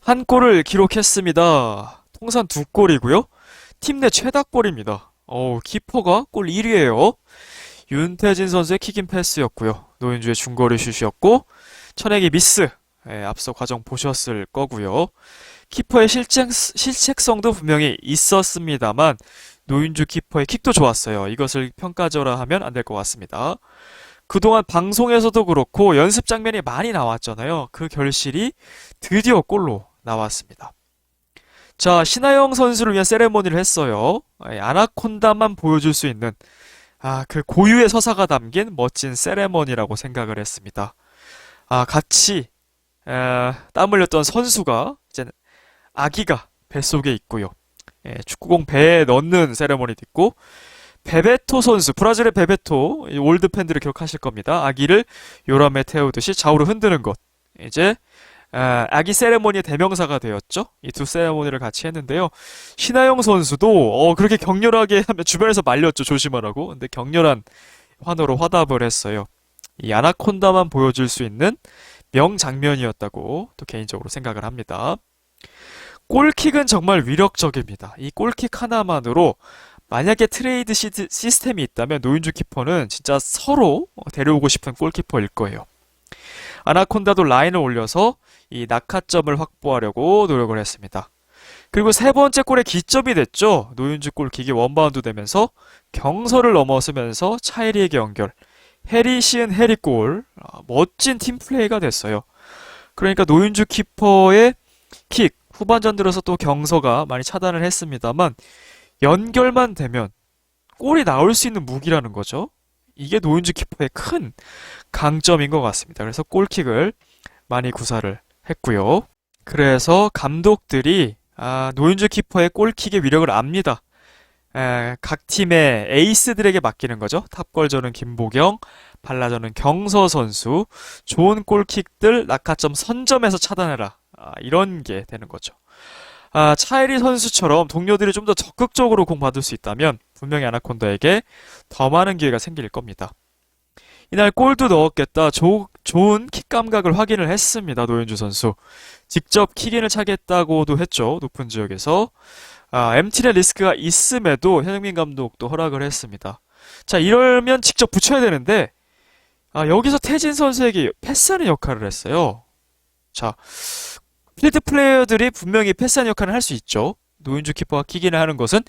한 골을 기록했습니다. 통산 2골이고요. 팀 내 최다골입니다. 키퍼가 골 1위예요. 윤태진 선수의 킥인 패스였고요. 노윤주의 중거리 슛이었고 천행이 미스. 앞서 과정 보셨을 거고요. 키퍼의 실책성도 분명히 있었습니다만 노윤주 키퍼의 킥도 좋았어요. 이것을 평가절하 하면 안 될 것 같습니다. 그동안 방송에서도 그렇고 연습 장면이 많이 나왔잖아요. 그 결실이 드디어 골로 나왔습니다. 자, 신하영 선수를 위한 세레모니를 했어요. 아나콘다만 보여줄 수 있는 그 고유의 서사가 담긴 멋진 세레머니라고 생각을 했습니다. 같이 땀 흘렸던 선수가 이제는 아기가 뱃속에 있고요. 축구공 배에 넣는 세레머니도 있고, 베베토 선수, 브라질의 베베토, 올드 팬들을 기억하실 겁니다. 아기를 요람에 태우듯이 좌우로 흔드는 것. 이제 아기 세레모니의 대명사가 되었죠. 이 두 세레모니를 같이 했는데요. 신하영 선수도 그렇게 격렬하게 하면 주변에서 말렸죠. 조심하라고. 근데 격렬한 환호로 화답을 했어요. 이 아나콘다만 보여줄 수 있는 명장면이었다고 또 개인적으로 생각을 합니다. 골킥은 정말 위력적입니다. 이 골킥 하나만으로 만약에 트레이드 시스템이 있다면 노윤주 키퍼는 진짜 서로 데려오고 싶은 골키퍼일 거예요. 아나콘다도 라인을 올려서 이 낙하점을 확보하려고 노력을 했습니다. 그리고 세 번째 골에 기점이 됐죠. 노윤주 골킥이 원바운드 되면서 경서를 넘어서면서 차이리에게 연결. 해리 시은 해리 골. 멋진 팀플레이가 됐어요. 그러니까 노윤주 키퍼의 킥, 후반전 들어서 또 경서가 많이 차단을 했습니다만 연결만 되면 골이 나올 수 있는 무기라는 거죠. 이게 노윤주 키퍼의 큰 강점인 것 같습니다. 그래서 골킥을 많이 구사를 했고요. 그래서 감독들이 노윤주 키퍼의 골킥의 위력을 압니다. 각 팀의 에이스들에게 맡기는 거죠. 탑골저는 김보경, 발라저는 경서 선수, 좋은 골킥들 낙하점 선점해서 차단해라. 이런 게 되는 거죠. 차이리 선수처럼 동료들이 좀 더 적극적으로 공 받을 수 있다면 분명히 아나콘다에게 더 많은 기회가 생길 겁니다. 이날 골도 넣었겠다. 좋은 킥 감각을 확인을 했습니다. 노윤주 선수. 직접 킥인을 차겠다고도 했죠. 높은 지역에서. MT의 리스크가 있음에도 현영민 감독도 허락을 했습니다. 자, 이러면 직접 붙여야 되는데 여기서 태진 선수에게 패스하는 역할을 했어요. 자, 필드 플레이어들이 분명히 패스하는 역할을 할 수 있죠. 노윤주 키퍼가 킥인을 하는 것은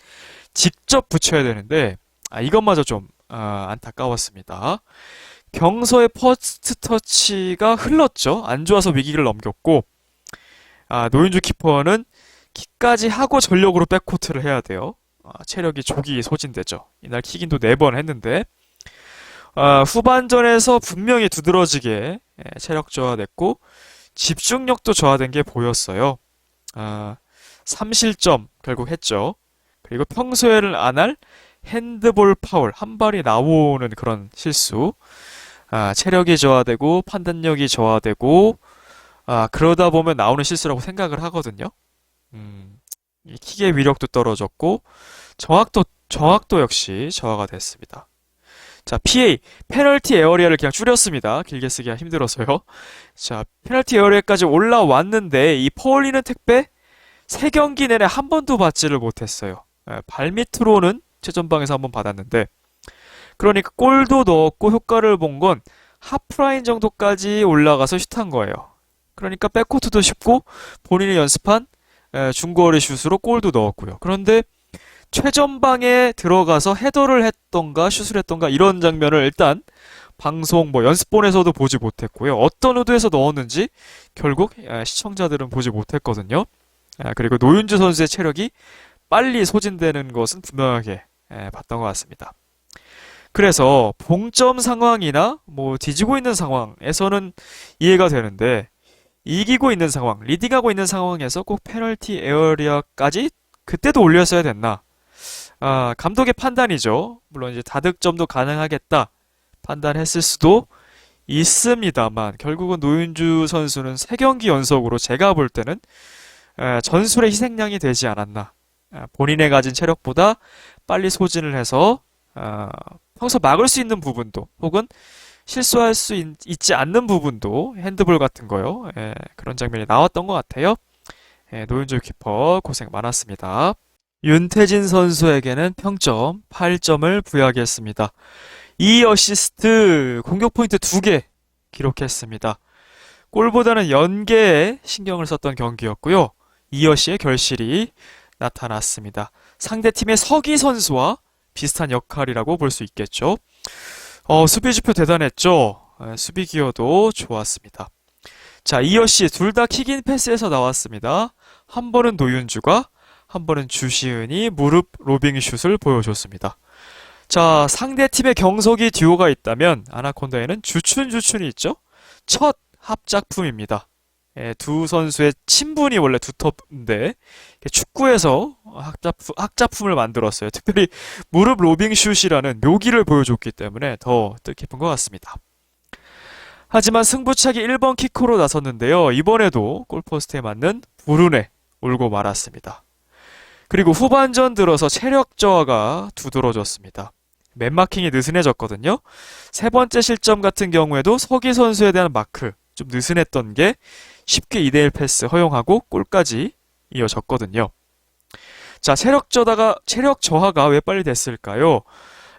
직접 붙여야 되는데 이것마저 좀 안타까웠습니다. 경서의 퍼스트 터치가 흘렀죠. 안 좋아서 위기를 넘겼고 노윤주 키퍼는 킥까지 하고 전력으로 백코트를 해야 돼요. 체력이 조기 소진되죠. 이날 킥인도 4번 했는데 후반전에서 분명히 두드러지게 체력 저하됐고 집중력도 저하된 게 보였어요. 3실점 결국 했죠. 그리고 평소에는 안 할 핸드볼 파울, 한 발이 나오는 그런 실수. 체력이 저하되고 판단력이 저하되고 그러다 보면 나오는 실수라고 생각을 하거든요. 이 킥의 위력도 떨어졌고 정확도 역시 저하가 됐습니다. 자, PA, 페널티 에어리어를 그냥 줄였습니다. 길게 쓰기가 힘들어서요. 자, 페널티 에어리어까지 올라왔는데 이 퍼올리는 택배 3경기 내내 한 번도 받지를 못했어요. 발 밑으로는 최전방에서 한 번 받았는데 그러니까 골도 넣었고 효과를 본 건 하프라인 정도까지 올라가서 슛한 거예요. 그러니까 백코트도 쉽고 본인이 연습한 중거리 슛으로 골도 넣었고요. 그런데 최전방에 들어가서 헤더를 했던가 슛을 했던가 이런 장면을 일단 방송 연습본에서도 보지 못했고요. 어떤 의도에서 넣었는지 결국 시청자들은 보지 못했거든요. 그리고 노윤주 선수의 체력이 빨리 소진되는 것은 분명하게 봤던 것 같습니다. 그래서 봉점 상황이나 뒤지고 있는 상황에서는 이해가 되는데 이기고 있는 상황, 리딩하고 있는 상황에서 꼭 페널티 에어리어까지 그때도 올렸어야 됐나? 감독의 판단이죠. 물론 이제 다득점도 가능하겠다 판단했을 수도 있습니다만 결국은 노윤주 선수는 3경기 연속으로 제가 볼 때는 전술의 희생양이 되지 않았나. 본인의 가진 체력보다 빨리 소진을 해서 평소 막을 수 있는 부분도 혹은 실수할 수 있지 않는 부분도 핸드볼 같은 거요. 그런 장면이 나왔던 것 같아요. 노윤주 키퍼 고생 많았습니다. 윤태진 선수에게는 평점 8점을 부여하겠습니다. 2어시스트 공격 포인트 2개 기록했습니다. 골보다는 연계에 신경을 썼던 경기였고요. 2어시의 결실이 나타났습니다. 상대팀의 서기 선수와 비슷한 역할이라고 볼 수 있겠죠. 수비 지표 대단했죠. 수비 기여도 좋았습니다. 자, 이 역시 둘 다 킥인 패스에서 나왔습니다. 한 번은 노윤주가, 한 번은 주시은이 무릎 로빙 슛을 보여줬습니다. 자, 상대팀의 경석이 듀오가 있다면 아나콘다에는 주춘이 있죠? 첫 합작품입니다. 예, 두 선수의 친분이 원래 두텁는데 축구에서 학작품을 만들었어요. 특별히 무릎 로빙 슛이라는 묘기를 보여줬기 때문에 더 뜻깊은 것 같습니다. 하지만 승부차기 1번 키커로 나섰는데요. 이번에도 골포스트에 맞는 브루네 울고 말았습니다. 그리고 후반전 들어서 체력 저하가 두드러졌습니다. 맨마킹이 느슨해졌거든요. 세 번째 실점 같은 경우에도 서기 선수에 대한 마크 좀 느슨했던 게 쉽게 2대1 패스 허용하고 골까지 이어졌거든요. 자, 체력 저하가 왜 빨리 됐을까요?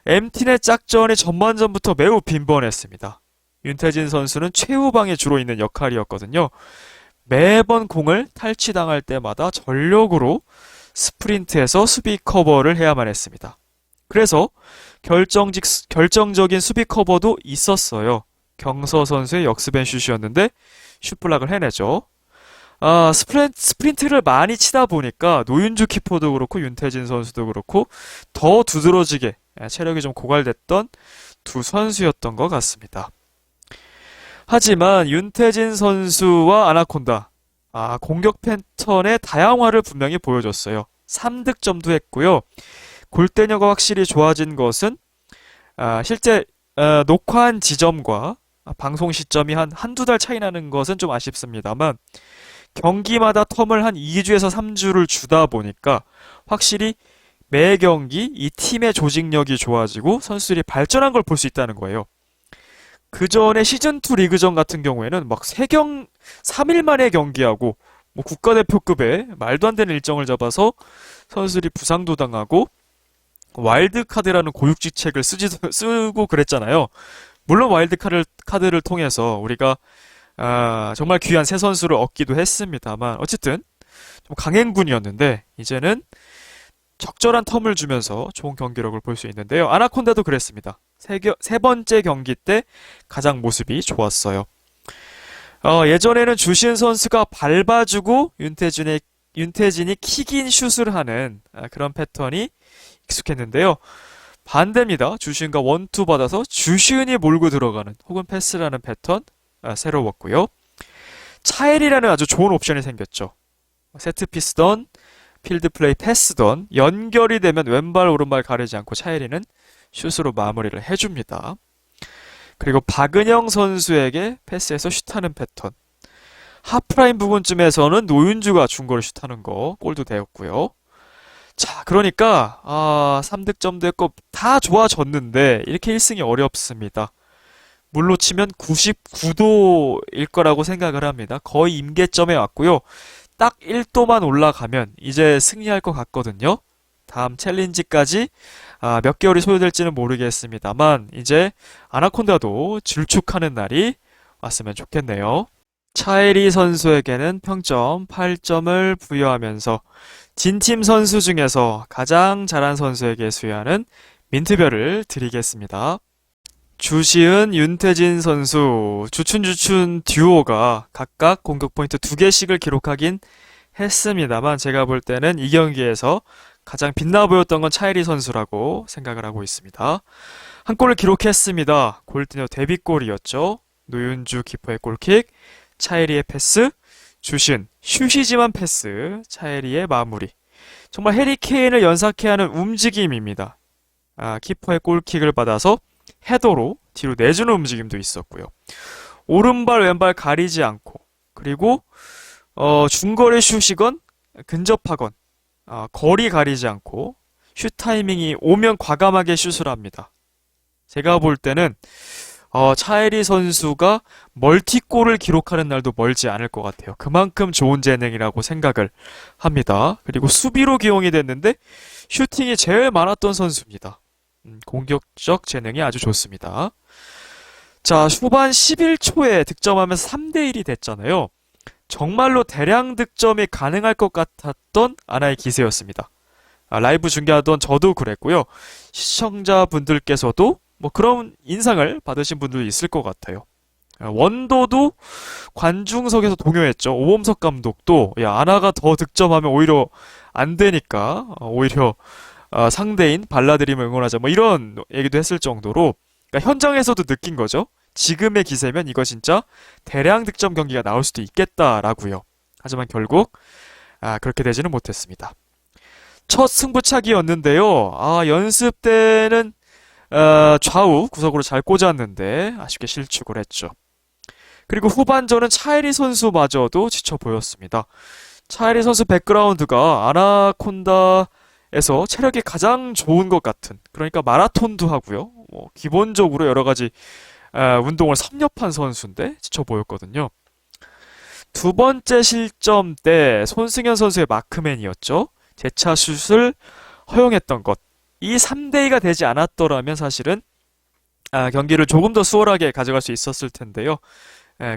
MT의 짝전이 전반전부터 매우 빈번했습니다. 윤태진 선수는 최후방에 주로 있는 역할이었거든요. 매번 공을 탈취당할 때마다 전력으로 스프린트해서 수비 커버를 해야만 했습니다. 그래서 결정적인 수비 커버도 있었어요. 경서 선수의 역습앤 슛이었는데 슛블락을 해내죠. 스프린트를 많이 치다 보니까 노윤주 키퍼도 그렇고 윤태진 선수도 그렇고 더 두드러지게 체력이 좀 고갈됐던 두 선수였던 것 같습니다. 하지만 윤태진 선수와 아나콘다 공격 패턴의 다양화를 분명히 보여줬어요. 3득점도 했고요. 골대녀가 확실히 좋아진 것은 실제 녹화한 지점과 방송 시점이 한두 달 차이 나는 것은 좀 아쉽습니다만 경기마다 텀을 한 2주에서 3주를 주다 보니까 확실히 매 경기 이 팀의 조직력이 좋아지고 선수들이 발전한 걸 볼 수 있다는 거예요. 그 전에 시즌2 리그전 같은 경우에는 막 3일 만에 경기하고 뭐 국가대표급의 말도 안 되는 일정을 잡아서 선수들이 부상도 당하고 와일드카드라는 고육지책을 쓰고 그랬잖아요. 물론 와일드카드를 통해서 우리가 정말 귀한 새 선수를 얻기도 했습니다만 어쨌든 좀 강행군이었는데 이제는 적절한 텀을 주면서 좋은 경기력을 볼 수 있는데요. 아나콘다도 그랬습니다. 세 번째 경기 때 가장 모습이 좋았어요. 예전에는 주시은 선수가 밟아주고 윤태진이 킥인 슛을 하는 그런 패턴이 익숙했는데요. 반대입니다. 주시은과 원투 받아서 주시은이 몰고 들어가는 혹은 패스라는 패턴 새로웠고요. 차엘이라는 아주 좋은 옵션이 생겼죠. 세트피스던 필드플레이 패스던 연결이 되면 왼발 오른발 가리지 않고 차엘이는 슛으로 마무리를 해줍니다. 그리고 박은영 선수에게 패스해서 슛하는 패턴. 하프라인 부분쯤에서는 노윤주가 중거리 슛하는 거 골도 되었고요. 자, 그러니까 3득점도 했고 다 좋아졌는데 이렇게 1승이 어렵습니다. 물로 치면 99도일 거라고 생각을 합니다. 거의 임계점에 왔고요. 딱 1도만 올라가면 이제 승리할 것 같거든요. 다음 챌린지까지 몇 개월이 소요될지는 모르겠습니다만 이제 아나콘다도 질축하는 날이 왔으면 좋겠네요. 차에리 선수에게는 평점 8점을 부여하면서 진팀 선수 중에서 가장 잘한 선수에게 수여하는 민트별을 드리겠습니다. 주시은, 윤태진 선수, 주춘 듀오가 각각 공격 포인트 2개씩을 기록하긴 했습니다만 제가 볼 때는 이 경기에서 가장 빛나 보였던 건 차이리 선수라고 생각을 하고 있습니다. 한 골을 기록했습니다. 골대녀 데뷔골이었죠. 노윤주 키퍼의 골킥, 차이리의 패스, 주신 슛이지만 패스, 차이리의 마무리. 정말 해리케인을 연상케 하는 움직임입니다. 키퍼의 골킥을 받아서 헤더로 뒤로 내주는 움직임도 있었고요. 오른발 왼발 가리지 않고 그리고 중거리 슛이건 근접하건 거리 가리지 않고 슛 타이밍이 오면 과감하게 슛을 합니다. 제가 볼 때는 차에리 선수가 멀티골을 기록하는 날도 멀지 않을 것 같아요. 그만큼 좋은 재능이라고 생각을 합니다. 그리고 수비로 기용이 됐는데 슈팅이 제일 많았던 선수입니다. 공격적 재능이 아주 좋습니다. 자, 후반 11초에 득점하면서 3대1이 됐잖아요. 정말로 대량 득점이 가능할 것 같았던 아나의 기세였습니다. 라이브 중계하던 저도 그랬고요. 시청자분들께서도 뭐 그런 인상을 받으신 분들도 있을 것 같아요. 원도도 관중석에서 동요했죠. 오범석 감독도 야, 아나가 더 득점하면 오히려 안 되니까 오히려 상대인 발라드림을 응원하자 뭐 이런 얘기도 했을 정도로 그러니까 현장에서도 느낀 거죠. 지금의 기세면 이거 진짜 대량 득점 경기가 나올 수도 있겠다라고요. 하지만 결국 그렇게 되지는 못했습니다. 첫 승부차기였는데요. 연습 때는 좌우 구석으로 잘 꽂았는데 아쉽게 실축을 했죠. 그리고 후반전은 차이리 선수마저도 지쳐 보였습니다. 차이리 선수 백그라운드가 아나콘다에서 체력이 가장 좋은 것 같은 그러니까 마라톤도 하고요. 뭐 기본적으로 여러 가지 운동을 섭렵한 선수인데 지쳐 보였거든요. 두 번째 실점 때 손승현 선수의 마크맨이었죠. 재차 슛을 허용했던 것. 이 3대2가 되지 않았더라면 사실은 경기를 조금 더 수월하게 가져갈 수 있었을 텐데요.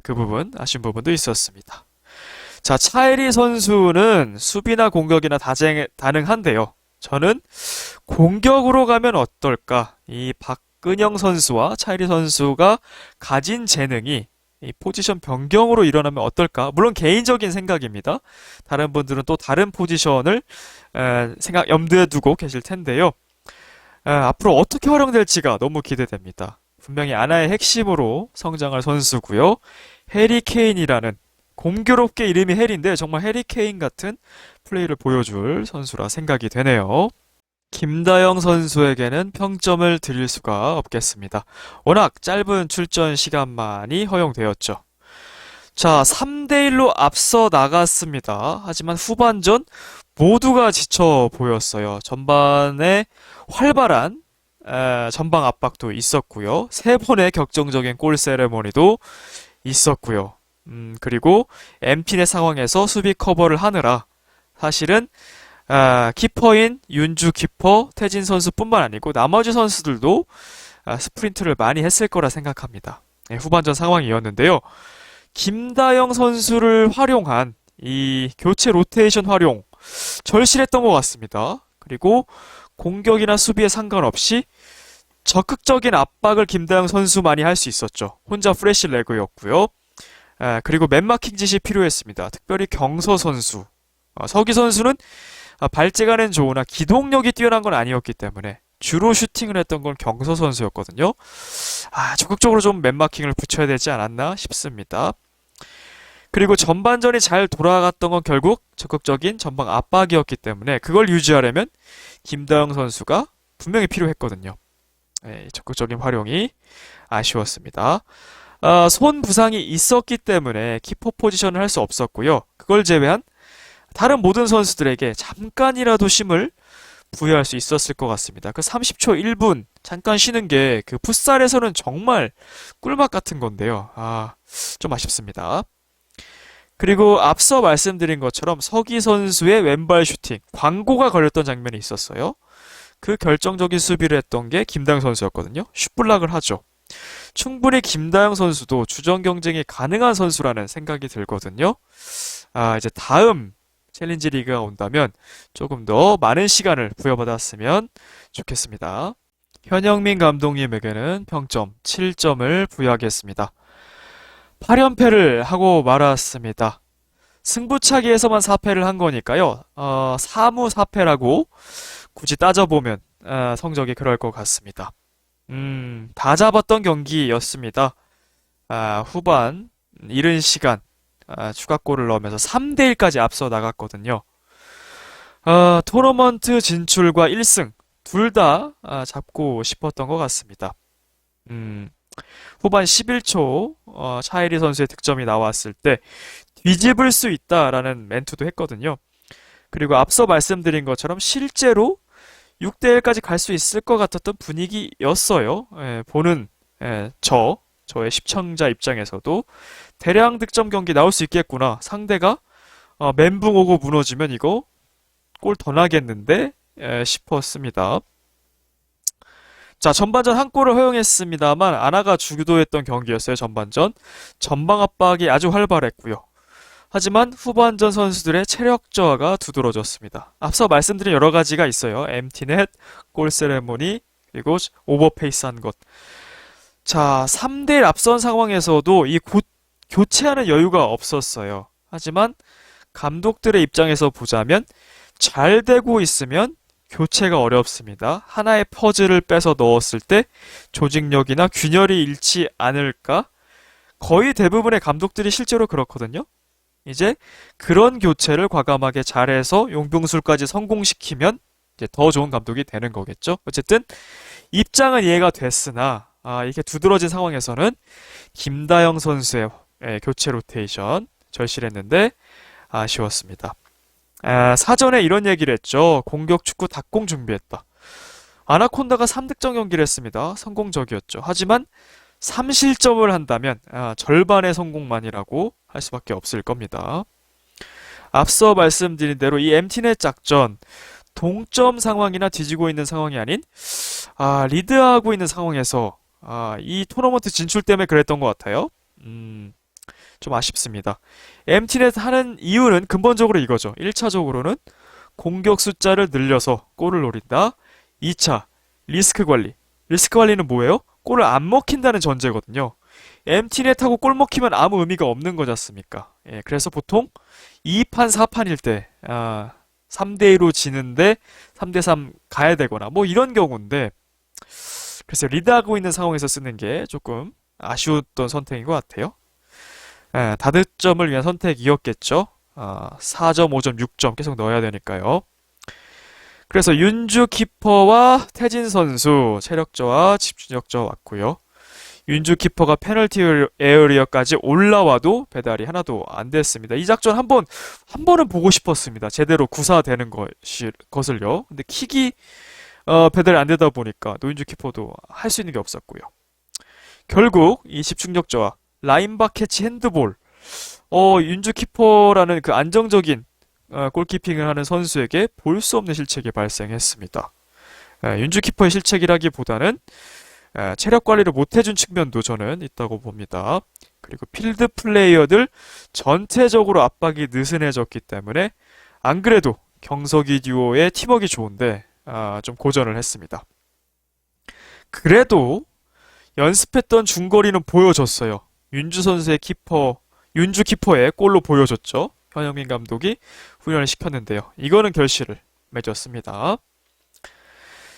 그 부분 아쉬운 부분도 있었습니다. 자, 차이리 선수는 수비나 공격이나 다능한데요. 저는 공격으로 가면 어떨까? 이 박근영 선수와 차이리 선수가 가진 재능이 이 포지션 변경으로 일어나면 어떨까? 물론 개인적인 생각입니다. 다른 분들은 또 다른 포지션을 염두에 두고 계실 텐데요. 앞으로 어떻게 활용될지가 너무 기대됩니다. 분명히 아나의 핵심으로 성장할 선수고요. 해리 케인이라는 공교롭게 이름이 해리인데 정말 해리 케인 같은 플레이를 보여줄 선수라 생각이 되네요. 김다영 선수에게는 평점을 드릴 수가 없겠습니다. 워낙 짧은 출전 시간만이 허용되었죠. 자, 3대1로 앞서 나갔습니다. 하지만 후반전 모두가 지쳐 보였어요. 전반에 활발한 전방 압박도 있었고요. 세 번의 격정적인 골 세레머니도 있었고요. 그리고 엠핀의 상황에서 수비 커버를 하느라 사실은 키퍼인 윤주 키퍼, 태진 선수뿐만 아니고 나머지 선수들도 스프린트를 많이 했을 거라 생각합니다. 후반전 상황이었는데요. 김다영 선수를 활용한 이 교체 로테이션 활용 절실했던 것 같습니다. 그리고 공격이나 수비에 상관없이 적극적인 압박을 김다영 선수만이 할 수 있었죠. 혼자 프레시 레그였고요. 그리고 맨마킹 짓이 필요했습니다. 특별히 경서 선수. 서기 선수는 발재간은 좋으나 기동력이 뛰어난 건 아니었기 때문에 주로 슈팅을 했던 건 경서 선수였거든요. 적극적으로 좀 맨마킹을 붙여야 되지 않았나 싶습니다. 그리고 전반전이 잘 돌아갔던 건 결국 적극적인 전방 압박이었기 때문에 그걸 유지하려면 김다영 선수가 분명히 필요했거든요. 적극적인 활용이 아쉬웠습니다. 손 부상이 있었기 때문에 키퍼 포지션을 할 수 없었고요. 그걸 제외한 다른 모든 선수들에게 잠깐이라도 쉼을 부여할 수 있었을 것 같습니다. 그 30초 1분 잠깐 쉬는 게 그 풋살에서는 정말 꿀맛 같은 건데요. 좀 아쉽습니다. 그리고 앞서 말씀드린 것처럼 서기 선수의 왼발 슈팅, 광고가 걸렸던 장면이 있었어요. 그 결정적인 수비를 했던 게 김다영 선수였거든요. 슛블락을 하죠. 충분히 김다영 선수도 주전 경쟁이 가능한 선수라는 생각이 들거든요. 이제 다음 챌린지 리그가 온다면 조금 더 많은 시간을 부여받았으면 좋겠습니다. 현영민 감독님에게는 평점 7점을 부여하겠습니다. 8연패를 하고 말았습니다. 승부차기에서만 4패를 한 거니까요. 사무 4패라고 굳이 따져보면 성적이 그럴 것 같습니다. 다 잡았던 경기였습니다. 후반 이른 시간 추가골을 넣으면서 3대1까지 앞서 나갔거든요. 토너먼트 진출과 1승 둘 다 잡고 싶었던 것 같습니다. 후반 11초 차이리 선수의 득점이 나왔을 때 뒤집을 수 있다라는 멘트도 했거든요. 그리고 앞서 말씀드린 것처럼 실제로 6대1까지 갈 수 있을 것 같았던 분위기였어요. 보는 저의 시청자 입장에서도 대량 득점 경기 나올 수 있겠구나. 상대가 멘붕 오고 무너지면 이거 골 더 나겠는데 싶었습니다. 자, 전반전 한 골을 허용했습니다만 아나가 주도했던 경기였어요. 전반전. 전방 압박이 아주 활발했고요. 하지만 후반전 선수들의 체력 저하가 두드러졌습니다. 앞서 말씀드린 여러 가지가 있어요. 엠티넷, 골 세레모니, 그리고 오버페이스한 것. 자, 3대1 앞선 상황에서도 교체하는 여유가 없었어요. 하지만 감독들의 입장에서 보자면 잘 되고 있으면 교체가 어렵습니다. 하나의 퍼즐을 빼서 넣었을 때 조직력이나 균열이 잃지 않을까? 거의 대부분의 감독들이 실제로 그렇거든요. 이제 그런 교체를 과감하게 잘해서 용병술까지 성공시키면 이제 더 좋은 감독이 되는 거겠죠. 어쨌든 입장은 이해가 됐으나 이렇게 두드러진 상황에서는 김다영 선수의 교체 로테이션 절실했는데 아쉬웠습니다. 사전에 이런 얘기를 했죠. 공격 축구 닭공 준비했다. 아나콘다가 3득점 경기를 했습니다. 성공적이었죠. 하지만 3실점을 한다면 절반의 성공만이라고 할 수밖에 없을 겁니다. 앞서 말씀드린 대로 이 MT넷 작전 동점 상황이나 뒤지고 있는 상황이 아닌 리드하고 있는 상황에서 이 토너먼트 진출 때문에 그랬던 것 같아요. 좀 아쉽습니다. MT넷 하는 이유는 근본적으로 이거죠. 1차적으로는 공격 숫자를 늘려서 골을 노린다. 2차, 리스크 관리. 리스크 관리는 뭐예요? 골을 안 먹힌다는 전제거든요. MT넷하고 골 먹히면 아무 의미가 없는 거지 않습니까? 그래서 보통 2판, 4판일 때 3대2로 지는데 3대3 가야 되거나 뭐 이런 경우인데 글쎄요, 리드하고 있는 상황에서 쓰는 게 조금 아쉬웠던 선택인 것 같아요. 다득점을 위한 선택이었겠죠. 4점, 5점, 6점 계속 넣어야 되니까요. 그래서 윤주 키퍼와 태진 선수 체력 저하, 집중력 저하 왔고요. 윤주 키퍼가 페널티 에어리어까지 올라와도 배달이 하나도 안 됐습니다. 이 작전 한 번은 보고 싶었습니다. 제대로 구사되는 것을요. 근데 킥이 배달이 안 되다 보니까 노윤주 키퍼도 할 수 있는 게 없었고요. 결국 이 집중력 저하, 라인바 캐치 핸드볼, 윤주 키퍼라는 그 안정적인 골키핑을 하는 선수에게 볼 수 없는 실책이 발생했습니다. 윤주 키퍼의 실책이라기보다는 체력 관리를 못 해준 측면도 저는 있다고 봅니다. 그리고 필드 플레이어들 전체적으로 압박이 느슨해졌기 때문에 안 그래도 경석이 듀오의 팀워크가 좋은데 좀 고전을 했습니다. 그래도 연습했던 중거리는 보여줬어요. 윤주 키퍼의 골로 보여줬죠. 현영민 감독이 훈련을 시켰는데요. 이거는 결실을 맺었습니다.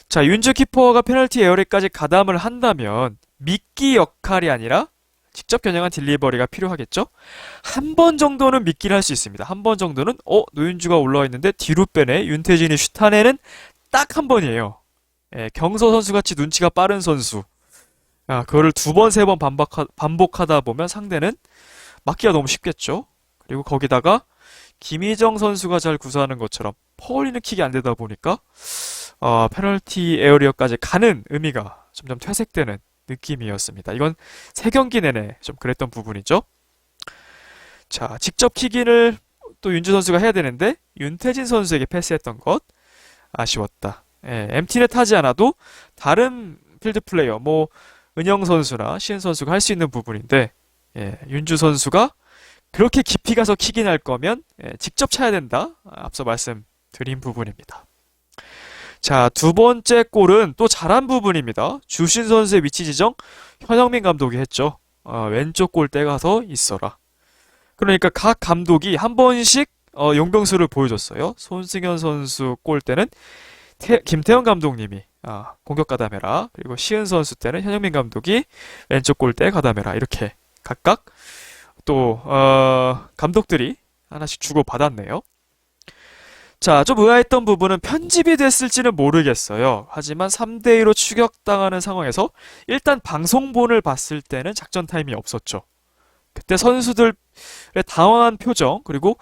자, 윤주 키퍼가 페널티 에어리까지 가담을 한다면 미끼 역할이 아니라 직접 겨냥한 딜리버리가 필요하겠죠? 한 번 정도는 미끼를 할 수 있습니다. 한 번 정도는 노윤주가 올라와 있는데 뒤로 빼네. 윤태진이 슛하내는 딱 한 번이에요. 경서 선수같이 눈치가 빠른 선수. 그거를 두 번, 세 번 반복하다 보면 상대는 막기가 너무 쉽겠죠? 그리고 거기다가 김희정 선수가 잘 구사하는 것처럼 퍼올리는 킥이 안 되다 보니까 페널티 에어리어까지 가는 의미가 점점 퇴색되는 느낌이었습니다. 이건 세 경기 내내 좀 그랬던 부분이죠. 자, 직접 킥인을 또 윤주 선수가 해야 되는데 윤태진 선수에게 패스했던 것 아쉬웠다. MT넷 하지 않아도 다른 필드 플레이어 뭐 은영 선수나 시은 선수가 할 수 있는 부분인데 윤주 선수가 그렇게 깊이 가서 킥인 할 거면 직접 차야 된다. 앞서 말씀드린 부분입니다. 자, 두 번째 골은 또 잘한 부분입니다. 주신 선수의 위치 지정 현영민 감독이 했죠. 왼쪽 골대 가서 있어라. 그러니까 각 감독이 한 번씩 용병수를 보여줬어요. 손승현 선수 골대는 김태형 감독님이 공격 가담해라. 그리고 시은 선수 때는 현영민 감독이 왼쪽 골대 가담해라. 이렇게 각각 또 감독들이 하나씩 주고받았네요. 자, 좀 의아했던 부분은 편집이 됐을지는 모르겠어요. 하지만 3대2로 추격당하는 상황에서 일단 방송본을 봤을 때는 작전 타임이 없었죠. 그때 선수들의 당황한 표정, 그리고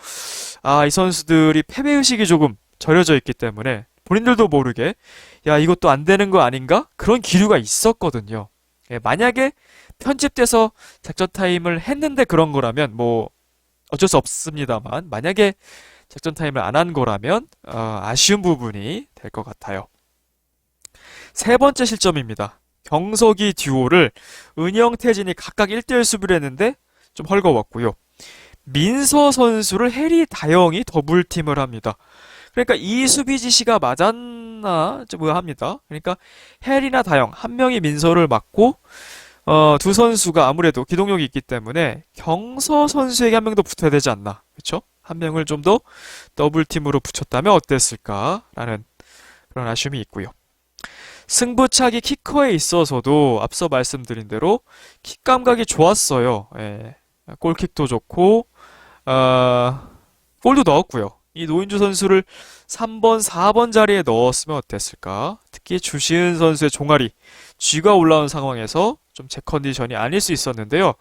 이 선수들이 패배의식이 조금 절여져 있기 때문에 본인들도 모르게 야, 이것도 안 되는 거 아닌가? 그런 기류가 있었거든요. 만약에 편집돼서 작전 타임을 했는데 그런 거라면 뭐 어쩔 수 없습니다만 만약에 작전 타임을 안 한 거라면 아쉬운 부분이 될 것 같아요. 세 번째 실점입니다. 경석이 듀오를 은영, 태진이 각각 1대1 수비를 했는데 좀 헐거웠고요. 민서 선수를 해리 다영이 더블팀을 합니다. 그러니까 이 수비 지시가 맞았나 좀 의아합니다. 그러니까 해리나 다영 한 명이 민서를 막고 두 선수가 아무래도 기동력이 있기 때문에 경서 선수에게 한 명 더 붙어야 되지 않나. 그쵸? 한 명을 좀 더 더블팀으로 붙였다면 어땠을까라는 그런 아쉬움이 있고요. 승부차기 키커에 있어서도 앞서 말씀드린 대로 킥 감각이 좋았어요. 예. 골킥도 좋고, 골도 넣었고요. 이 노인주 선수를 3번, 4번 자리에 넣었으면 어땠을까? 특히 주시은 선수의 종아리, 쥐가 올라온 상황에서 좀 제 컨디션이 아닐 수 있었는데요.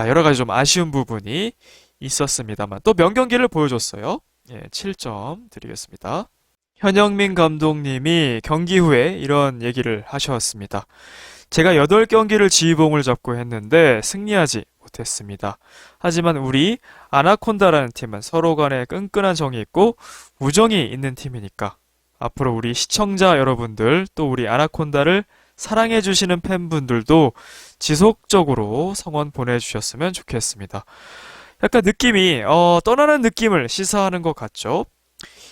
여러 가지 좀 아쉬운 부분이 있었습니다만 또 명경기를 보여줬어요. 예, 7점 드리겠습니다. 현영민 감독님이 경기 후에 이런 얘기를 하셨습니다. 제가 8경기를 지휘봉을 잡고 했는데 승리하지 못했습니다. 하지만 우리 아나콘다라는 팀은 서로 간에 끈끈한 정이 있고 우정이 있는 팀이니까 앞으로 우리 시청자 여러분들 또 우리 아나콘다를 사랑해주시는 팬분들도 지속적으로 성원 보내주셨으면 좋겠습니다. 약간 느낌이 떠나는 느낌을 시사하는 것 같죠?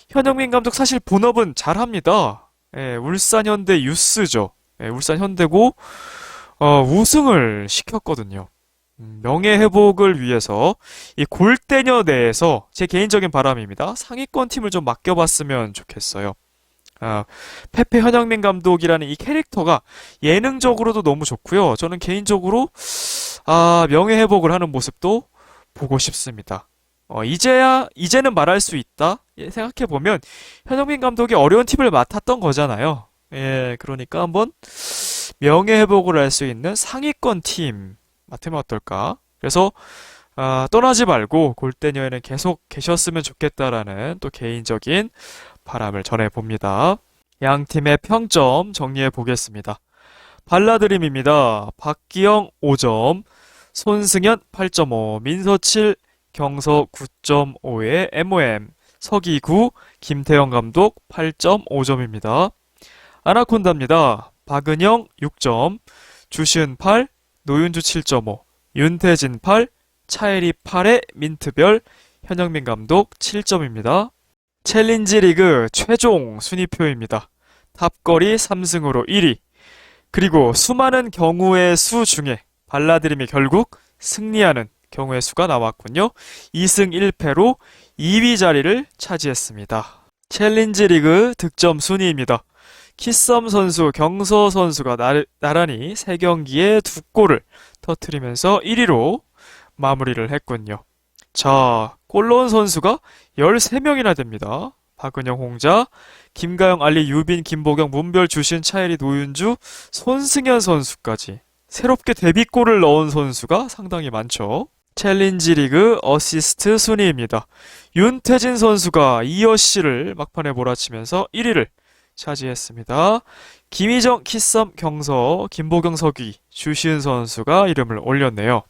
현영민 감독 사실 본업은 잘합니다. 예, 울산 현대 유스죠. 예, 울산 현대고 우승을 시켰거든요. 명예 회복을 위해서 이 골대녀 내에서 제 개인적인 바람입니다. 상위권 팀을 좀 맡겨봤으면 좋겠어요. 페페 현영민 감독이라는 이 캐릭터가 예능적으로도 너무 좋고요. 저는 개인적으로 명예 회복을 하는 모습도 보고 싶습니다. 이제는 말할 수 있다? 예, 생각해보면, 현영민 감독이 어려운 팀을 맡았던 거잖아요. 예, 그러니까 한번 명예회복을 할 수 있는 상위권 팀 맡으면 어떨까? 그래서, 떠나지 말고 골대녀에는 계속 계셨으면 좋겠다라는 또 개인적인 바람을 전해봅니다. 양 팀의 평점 정리해 보겠습니다. 발라드림입니다. 박기영 5점, 손승현 8.5, 민서칠 경서 9.5에 MOM, 서기구, 김태형 감독 8.5점입니다. 아나콘다입니다. 박은영 6점, 주시은 8, 노윤주 7.5, 윤태진 8, 차혜리 8에 민트별, 현영민 감독 7점입니다. 챌린지 리그 최종 순위표입니다. 탑거리 3승으로 1위, 그리고 수많은 경우의 수 중에 발라드림이 결국 승리하는 경우의 수가 나왔군요. 2승 1패로 2위 자리를 차지했습니다. 챌린지 리그 득점 순위입니다. 키썸 선수, 경서 선수가 나란히 3경기에 2골을 터뜨리면서 1위로 마무리를 했군요. 자, 골 넣은 선수가 13명이나 됩니다. 박은영, 홍자, 김가영, 알리, 유빈, 김보경, 문별, 주신, 차혜리, 노윤주, 손승현 선수까지 새롭게 데뷔골을 넣은 선수가 상당히 많죠. 챌린지 리그 어시스트 순위입니다. 윤태진 선수가 2어시를 막판에 몰아치면서 1위를 차지했습니다. 김희정, 키썸, 경서, 김보경, 서기, 주시은 선수가 이름을 올렸네요.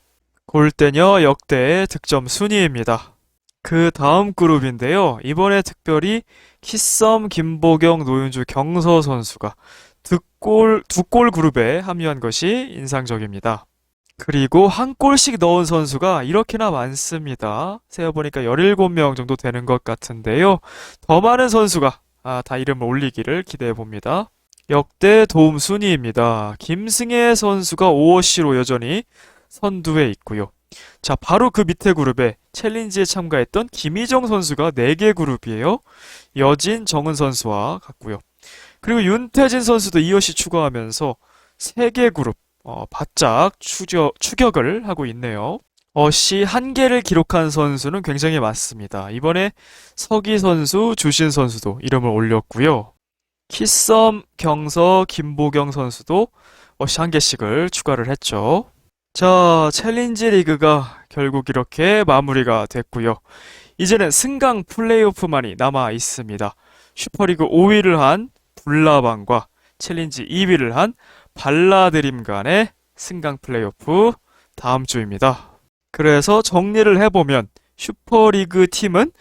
골대녀 역대 득점 순위입니다. 그 다음 그룹인데요. 이번에 특별히 키썸, 김보경, 노윤주, 경서 선수가 두 골 그룹에 합류한 것이 인상적입니다. 그리고 한 골씩 넣은 선수가 이렇게나 많습니다. 세어보니까 17명 정도 되는 것 같은데요. 더 많은 선수가 다 이름을 올리기를 기대해 봅니다. 역대 도움 순위입니다. 김승혜 선수가 5어시로 여전히 선두에 있고요. 자, 바로 그 밑에 그룹에 챌린지에 참가했던 김희정 선수가 4개 그룹이에요. 여진, 정은 선수와 같고요. 그리고 윤태진 선수도 2어시 추가하면서 3개 그룹 바짝 추격을 하고 있네요. 어시 1개를 기록한 선수는 굉장히 많습니다. 이번에 서기 선수, 주신 선수도 이름을 올렸고요. 키썸, 경서, 김보경 선수도 어시 1개씩을 추가를 했죠. 자, 챌린지 리그가 결국 이렇게 마무리가 됐고요. 이제는 승강 플레이오프만이 남아 있습니다. 슈퍼리그 5위를 한 불나방과 챌린지 2위를 한 발라드림 간의 승강 플레이오프 다음 주입니다. 그래서 정리를 해보면 슈퍼리그 팀은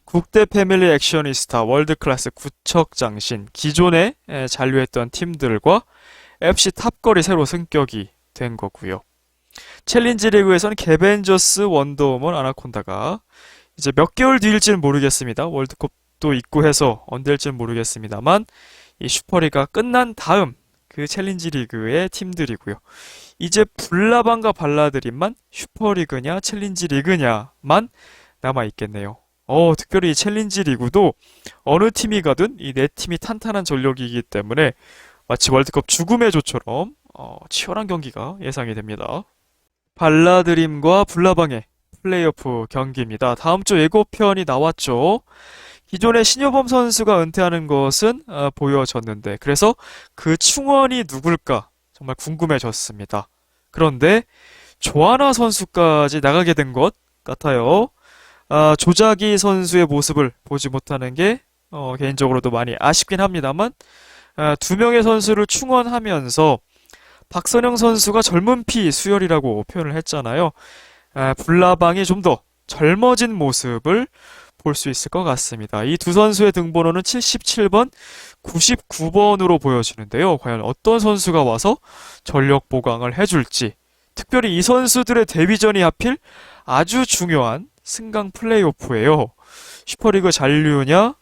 국대 패밀리 액션이스타 월드클래스 구척장신 기존에 잔류했던 팀들과 FC 탑걸이 새로 승격이 된 거고요. 챌린지 리그에서는 개벤저스, 원더우먼, 아나콘다가 이제 몇 개월 뒤일지는 모르겠습니다. 월드컵도 있고 해서 언제일지는 모르겠습니다만 이 슈퍼리그가 끝난 다음 그 챌린지 리그의 팀들이고요. 이제 불나방과 발라드림만 슈퍼리그냐 챌린지 리그냐만 남아있겠네요. 특별히 이 챌린지 리그도 어느 팀이 가든 이 네 팀이 탄탄한 전력이기 때문에 마치 월드컵 죽음의 조처럼 치열한 경기가 예상이 됩니다. 발라드림과 불나방의 플레이오프 경기입니다. 다음 주 예고편이 나왔죠. 기존의 신효범 선수가 은퇴하는 것은 보여졌는데 그래서 그 충원이 누굴까 정말 궁금해졌습니다. 그런데 조하나 선수까지 나가게 된 것 같아요. 조자기 선수의 모습을 보지 못하는 게 개인적으로도 많이 아쉽긴 합니다만 두 명의 선수를 충원하면서 박선영 선수가 젊은 피 수혈이라고 표현을 했잖아요. 불나방이 좀 더 젊어진 모습을 볼 수 있을 것 같습니다. 이 두 선수의 등번호는 77번, 99번으로 보여지는데요. 과연 어떤 선수가 와서 전력 보강을 해줄지, 특별히 이 선수들의 데뷔전이 하필 아주 중요한 승강 플레이오프예요. 슈퍼리그 잔류냐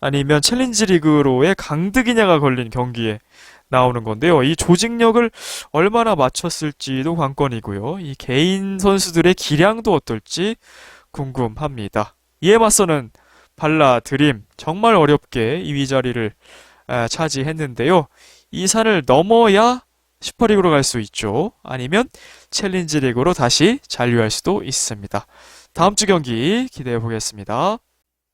아니면 챌린지 리그로의 강득이냐가 걸린 경기에 나오는 건데요. 이 조직력을 얼마나 맞췄을지도 관건이고요. 이 개인 선수들의 기량도 어떨지 궁금합니다. 이에 맞서는 발라드림 정말 어렵게 2위 자리를 차지했는데요. 이 산을 넘어야 슈퍼리그로 갈 수 있죠. 아니면 챌린지 리그로 다시 잔류할 수도 있습니다. 다음 주 경기 기대해 보겠습니다.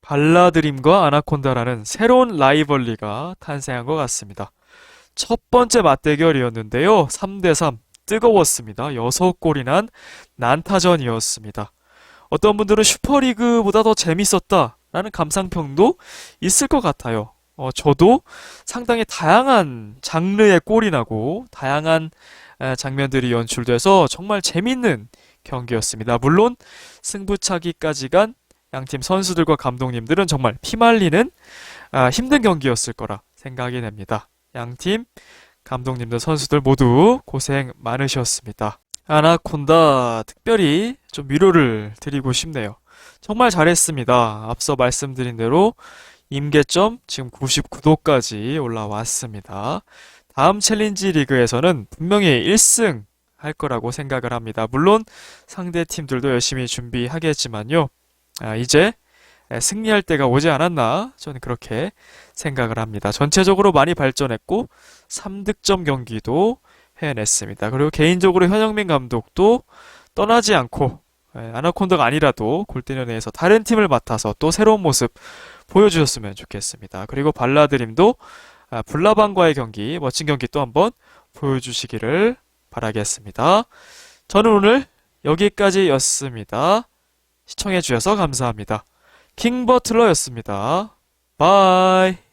발라드림과 아나콘다라는 새로운 라이벌리가 탄생한 것 같습니다. 첫 번째 맞대결이었는데요. 3대3 뜨거웠습니다. 6골이 난 난타전이었습니다. 어떤 분들은 슈퍼리그보다 더 재밌었다라는 감상평도 있을 것 같아요. 저도 상당히 다양한 장르의 골이 나고 다양한 장면들이 연출돼서 정말 재밌는 경기였습니다. 물론 승부차기까지 간 양팀 선수들과 감독님들은 정말 피말리는 힘든 경기였을 거라 생각이 됩니다. 양팀 감독님들 선수들 모두 고생 많으셨습니다. 아나콘다 특별히 좀 위로를 드리고 싶네요. 정말 잘했습니다. 앞서 말씀드린 대로 임계점 지금 99도까지 올라왔습니다. 다음 챌린지 리그에서는 분명히 1승 할 거라고 생각을 합니다. 물론 상대 팀들도 열심히 준비하겠지만요. 이제 승리할 때가 오지 않았나 저는 그렇게 생각을 합니다. 전체적으로 많이 발전했고 3득점 경기도 해냈습니다. 그리고 개인적으로 현영민 감독도 떠나지 않고 아나콘다가 아니라도 골대녀내에서 다른 팀을 맡아서 또 새로운 모습 보여주셨으면 좋겠습니다. 그리고 발라드림도 불나방과의 경기, 멋진 경기 또 한번 보여주시기를 바라겠습니다. 저는 오늘 여기까지였습니다. 시청해주셔서 감사합니다. 킹버틀러였습니다. 바이.